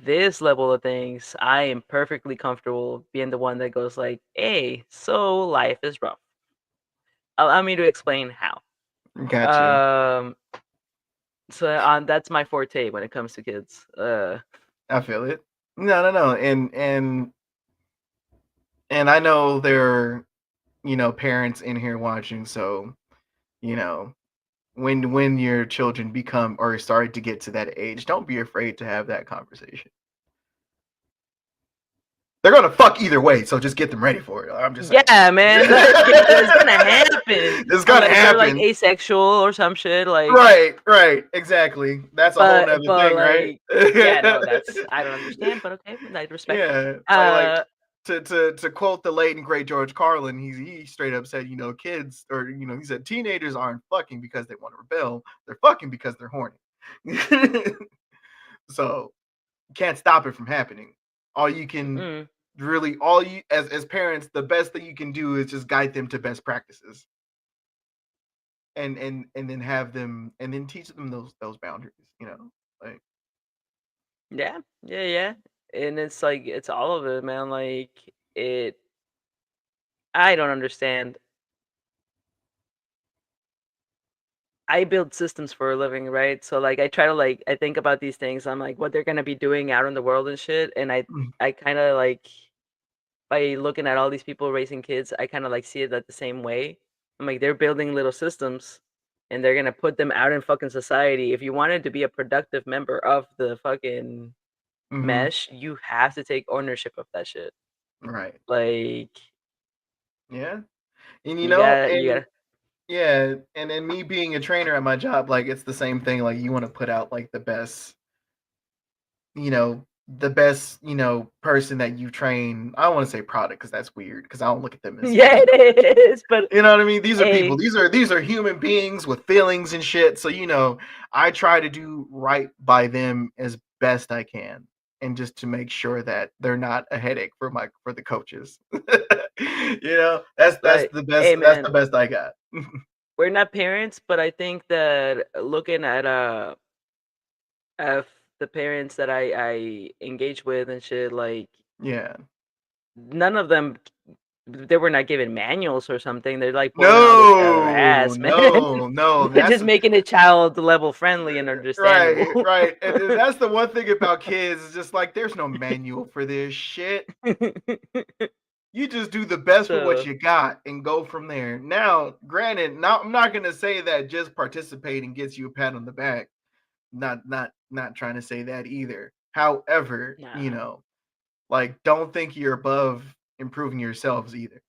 S2: this level of things, I am perfectly comfortable being the one that goes like, "Hey, so life is rough. Allow me to explain how."
S1: Gotcha.
S2: Um, that's my forte when it comes to kids.
S1: I feel it. No, no, no. And I know there are, parents in here watching, so, you know, when your children become or start to get to that age, don't be afraid to have that conversation. They're gonna fuck either way, so just get them ready for it. I'm just saying.
S2: Yeah, man, like it's gonna happen
S1: It's gonna
S2: unless they're like
S1: happen.
S2: asexual or some shit. Like,
S1: Right, right, exactly. That's a whole nother
S2: but
S1: thing, right?
S2: like, yeah, no, that's I don't understand, but okay, I respect.
S1: Yeah, like
S2: Uh,
S1: to quote the late and great George Carlin, he straight up said, kids or he said teenagers aren't fucking because they want to rebel, they're fucking because they're horny. So you can't stop it from happening. All you can
S2: mm,
S1: really all you as parents, the best thing you can do is just guide them to best practices and then have them and then teach them those boundaries, like
S2: yeah, yeah, yeah, and it's like it's all of it, man. Like it, I don't understand. I build systems for a living, right? So like I try to like I think about these things. I'm like what they're gonna be doing out in the world and shit, and
S1: mm,
S2: I kind of like by looking at all these people raising kids, I kind of like see it that the same way. I'm like they're building little systems, and they're gonna put them out in fucking society. If you wanted to be a productive member of the fucking
S1: mhm,
S2: mesh, you have to take ownership of that shit.
S1: right,
S2: Like
S1: yeah, and
S2: you got you
S1: and
S2: got
S1: yeah, and then me being a trainer at my job, like it's the same thing. Like you want to put out like you know, the best, person that you train. I don't want to say product because that's weird because I don't look at them as,
S2: yeah it is, but
S1: you know what I mean? These are people.
S2: hey,
S1: These are human beings with feelings and shit. So, I try to do right by them as best I can. And just to make sure that they're not a headache for the coaches. That's
S2: like
S1: the best
S2: hey
S1: that's the
S2: man,
S1: best I got.
S2: we're not parents, but I think that looking at of the parents that I engage with and shit, like
S1: Yeah.
S2: none of them they were not given manuals or something. They're like pulling all this out of their
S1: No,
S2: ass, man.
S1: no, no.
S2: They're just making it child level friendly and
S1: Right,
S2: understandable.
S1: right. And that's the one thing about kids, is just like there's no manual for this shit. You just do the best with what
S2: So
S1: you got and go from there. Now, granted, now I'm not gonna say that just participating gets you a pat on the back. Not trying to say that either. However,
S2: nah.
S1: like don't think you're above improving yourselves either.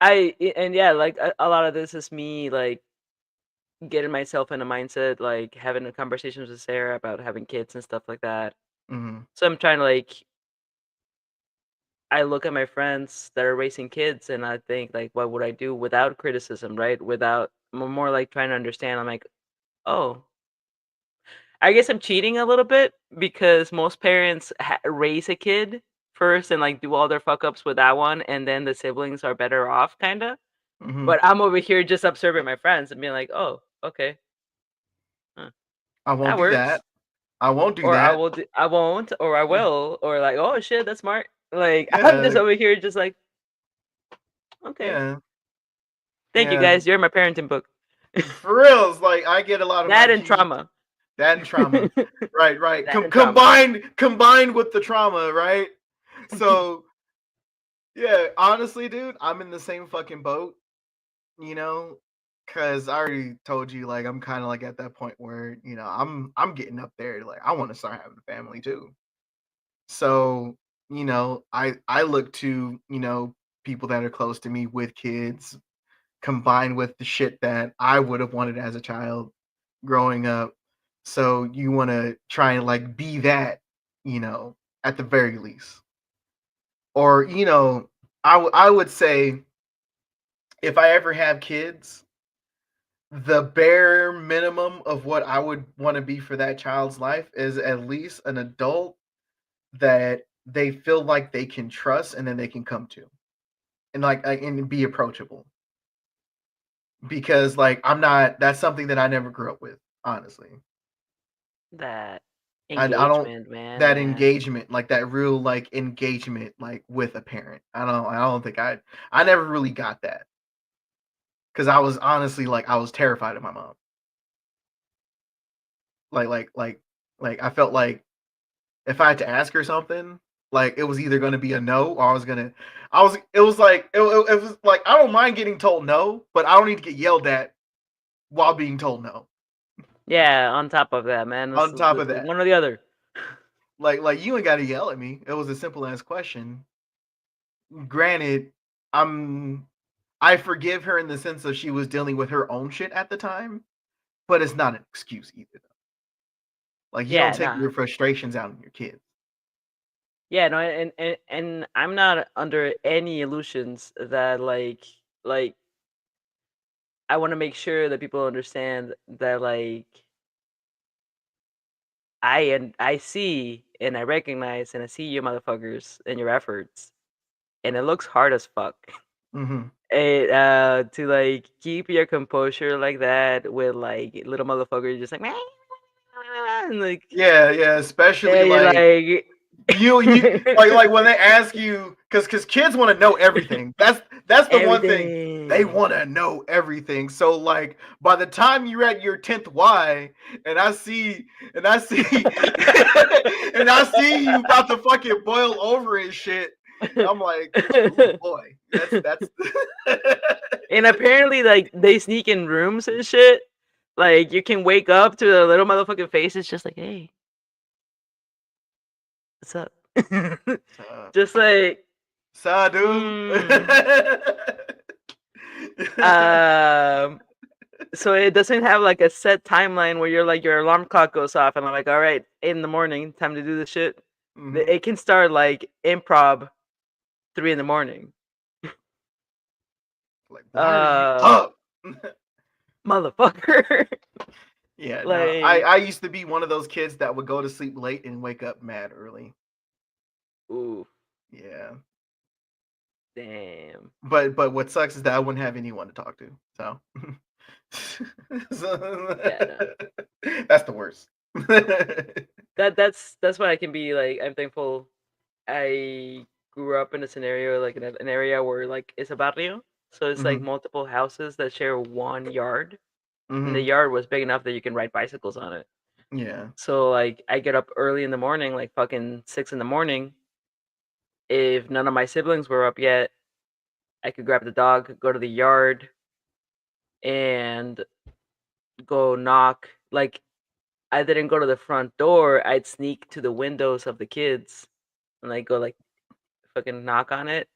S2: And yeah, like a lot of this is me like getting myself in a mindset, like having a conversations with Sarah about having kids and stuff like that.
S1: Hmm.
S2: So I'm trying to like I look at my friends that are raising kids and I think like what would I do without criticism, right? Without more like trying to understand. I'm like, oh, I guess I'm cheating a little bit because most parents raise a kid first and like do all their fuck ups with that one, and then the siblings are better off, kind of.
S1: Hmm.
S2: But I'm over here just observing my friends and being like, oh, okay, huh,
S1: I won't
S2: that
S1: do
S2: works.
S1: that. I won't do
S2: Or
S1: that.
S2: I won't, or I will, or like, oh shit, that's smart. Like I'm just
S1: Yeah,
S2: over here, just like, okay,
S1: yeah,
S2: thank you
S1: yeah.
S2: guys, you're my parenting book.
S1: For real, it's like I get a lot of my
S2: That and
S1: cues.
S2: trauma.
S1: That and trauma. Right, right.
S2: That and trauma.
S1: Combined with the trauma, right? So yeah, honestly, dude, I'm in the same fucking boat, you know, because I already told you, like, I'm kind of like at that point where, I'm getting up there, like, I want to start having a family too. So, I look to, people that are close to me with kids, combined with the shit that I would have wanted as a child growing up. So you want to try and like be that, at the very least. Or, I would say if I ever have kids, the bare minimum of what I would want to be for that child's life is at least an adult that they feel like they can trust and then they can come to and be approachable, because like I'm not that's something that I never grew up with, honestly.
S2: That.
S1: I don't
S2: Engagement, man,
S1: that
S2: man.
S1: engagement, like that real like engagement, like with a parent. I don't think I never really got that because I was honestly like I was terrified of my mom. Like like like I felt like if I had to ask her something, like it was either going to be a no or I was it was like it was like I don't mind getting told no, but I don't need to get yelled at while being told no.
S2: Yeah, on top of that, man, it's
S1: On top of
S2: the
S1: that,
S2: one or the other.
S1: like you ain't got to yell at me. It was a simple ass question. Granted, I'm I forgive her in the sense of she was dealing with her own shit at the time, but it's not an excuse either. Like you don't
S2: Yeah,
S1: take
S2: nah.
S1: your frustrations out on your kids.
S2: Yeah, no, and I'm not under any illusions that like I want to make sure that people understand that like I see and I recognize and I see you motherfuckers and your efforts, and it looks hard as fuck.
S1: Hmm.
S2: It, to like keep your composure like that with like little motherfuckers just like and like
S1: Yeah, yeah, especially
S2: and you're
S1: like
S2: like
S1: you like when they ask you because kids want to know everything. That's the one thing they
S2: everything.
S1: want to know everything. So like by the time you're at your 10th Y and I see and I see you about to fucking boil over and shit, I'm like, oh boy, that's
S2: And apparently, like they sneak in rooms and shit. Like you can wake up to the little motherfucking faces, just like, "Hey, what's up?"
S1: uh,
S2: Just like,
S1: Sadu.
S2: mm. um. So it doesn't have like a set timeline where you're like your alarm clock goes off and I'm like, all right, 8 in the morning, time to do this shit.
S1: Hmm.
S2: It can start like improv 3 in the morning.
S1: Like, why are you
S2: Uh,
S1: up?
S2: motherfucker.
S1: Yeah, no,
S2: Like,
S1: I used to be one of those kids that would go to sleep late and wake up mad early.
S2: ooh,
S1: Yeah,
S2: damn.
S1: but what sucks is that I wouldn't have anyone to talk to. So,
S2: Yeah, no.
S1: that's the worst.
S2: That's why I can be like I'm thankful I grew up in a scenario like in an area where like it's a barrio, so it's like
S1: Hmm.
S2: multiple houses that share one yard, and the
S1: Hmm.
S2: yard was big enough that you can ride bicycles on it.
S1: Yeah.
S2: So like I get up early in the morning, like fucking 6 in the morning. If none of my siblings were up yet, I could grab the dog, go to the yard, and go knock. Like I didn't go to the front door. I'd sneak to the windows of the kids and like go like fucking knock on it.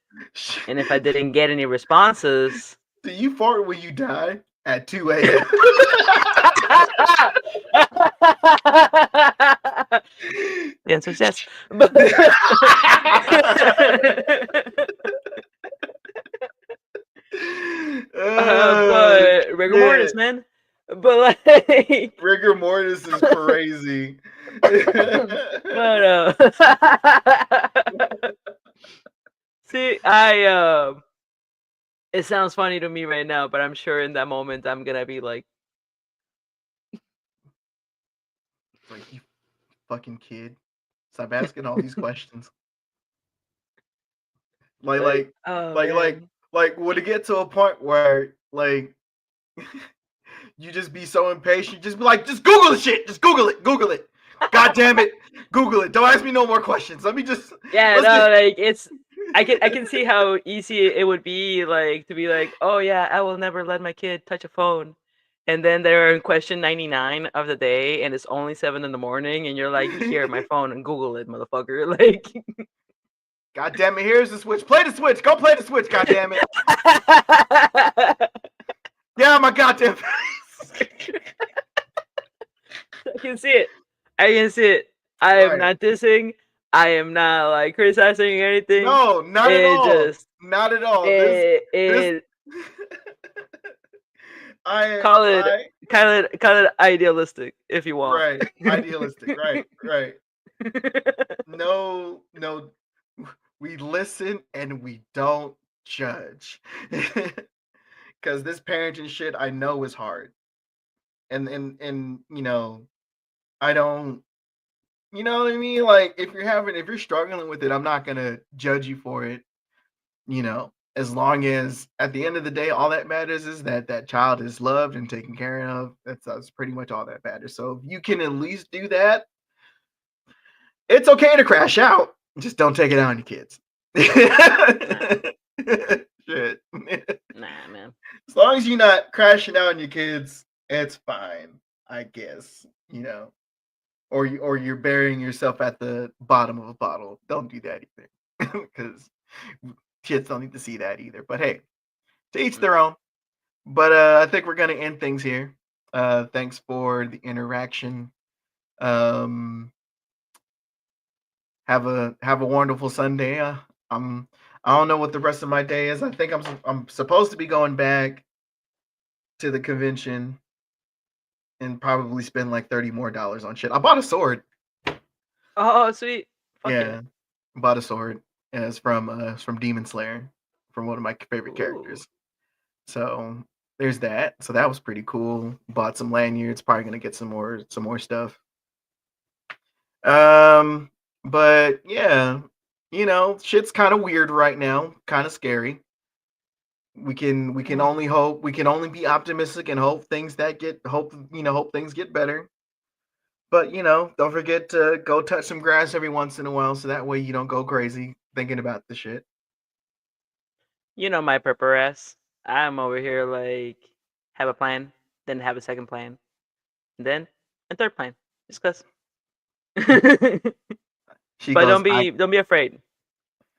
S2: And if I didn't get any responses,
S1: Do you fart when you die at 2 a.m.?
S2: the answer is yes. But but rigor mortis,
S1: Man,
S2: man. But like,
S1: rigor mortis is crazy.
S2: but see, it sounds funny to me right now, but I'm sure in that moment I'm gonna be like,
S1: Like you fucking kid, stop asking all these questions. Like like
S2: oh
S1: like like
S2: man.
S1: like would it get to a point where like you just be so impatient, just be like, just Google the shit, just Google it. God damn it, Google it. Don't ask me no more questions. Let me just
S2: Yeah,
S1: let's just
S2: no, like it's I can see how easy it would be like to be like, "Oh yeah, I will never let my kid touch a phone." And then they're in question 99 of the day and it's only 7 in the morning and you're like, "Here, my phone and Google it, motherfucker." Like
S1: God damn it, here's the switch. Play the switch. Go play the switch, god damn it. Yeah, my goddamn face.
S2: I can see it. I can see it. I am
S1: Right.
S2: not dissing. I am not like criticizing anything.
S1: No, not at
S2: It
S1: all.
S2: just
S1: Not at all. This
S2: it
S1: I
S2: call it
S1: I
S2: call it idealistic if you want.
S1: right. Idealistic. Right, right. No, no. We listen and we don't judge. Cause this parenting shit I know is hard. And I don't You know what I mean? Like if you're struggling with it, I'm not gonna judge you for it. As long as at the end of the day, all that matters is that that child is loved and taken care of. That's pretty much all that matters. So if you can at least do that, it's okay to crash out. Just don't take it out on your kids.
S2: Nah,
S1: Shit.
S2: nah, man.
S1: As long as you're not crashing out on your kids, it's fine, I guess. Or you're burying yourself at the bottom of a bottle. Don't do that either, because kids don't need to see that either. But hey, to each their own. But I think we're gonna end things here. Thanks for the interaction. Um, have a wonderful Sunday. I'm I don't know what the rest of my day is. I think I'm supposed to be going back to the convention and probably spend like $30 more on shit. I bought a sword.
S2: Oh, sweet. Fuck yeah.
S1: Yeah, bought a sword. And it's from Demon Slayer, from one of my favorite
S2: Ooh.
S1: characters. So there's that. So that was pretty cool. Bought some lanyards. Probably gonna get some more stuff. Um, but yeah, shit's kind of weird right now. Kind of scary. We can only hope. We can only be optimistic and hope things get better. But don't forget to go touch some grass every once in a while, so that way you don't go crazy thinking about the shit.
S2: You know my prepper ass. I'm over here like have a plan, then have a second plan, and then a third plan. Discuss. But
S1: She goes,
S2: don't be afraid.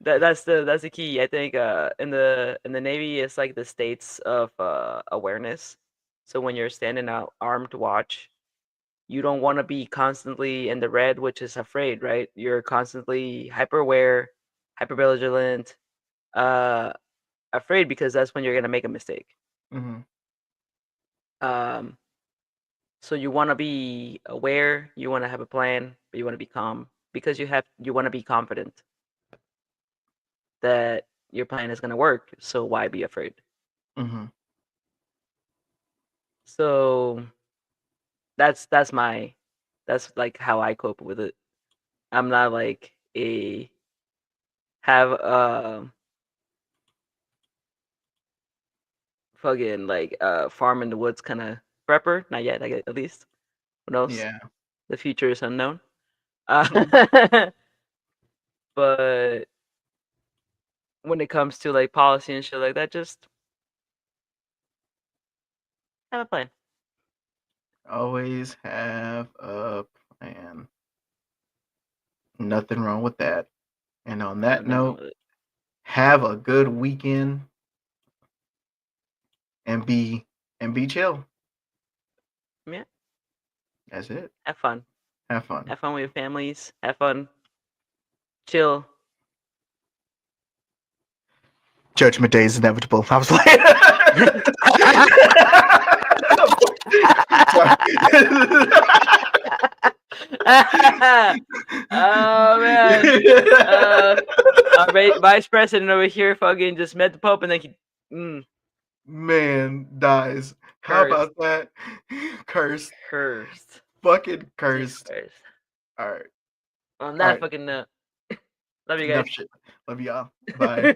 S2: That's the key. I think in the Navy it's like the states of awareness. So when you're standing out armed to watch, you don't want to be constantly in the red, which is afraid, right? You're constantly hyper aware, hyper vigilant, uh, afraid because that's when you're gonna make a mistake.
S1: mm-hmm,
S2: Um, so you want to be aware, you want to have a plan, but you want to be calm because you want to be confident that your plan is gonna work. So why be afraid?
S1: mm-hmm,
S2: So that's like how I cope with it. I'm not like a have fucking like farm in the woods kind of prepper. Not yet, at least. Who knows?
S1: yeah,
S2: The future is unknown. Uh,
S1: mm,
S2: but when it comes to like policy and shit like that, just have a plan.
S1: always have a plan. Nothing wrong with that. And on that
S2: Nothing wrong
S1: note,
S2: with it.
S1: have a good weekend and be chill.
S2: Yeah,
S1: That's it.
S2: have fun.
S1: Have fun.
S2: Have fun with your families. Have fun. Chill.
S1: Judgment Day is inevitable. I was like,
S2: Oh man. Our vice president over here fucking just met the Pope and then he
S1: Man dies. How
S2: cursed.
S1: about that? Cursed.
S2: Cursed.
S1: Fucking
S2: Jesus
S1: cursed.
S2: Christ.
S1: All right.
S2: On
S1: All
S2: that
S1: right.
S2: fucking note. Love you
S1: Enough
S2: guys.
S1: shit. Love y'all. Bye.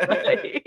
S2: Bye.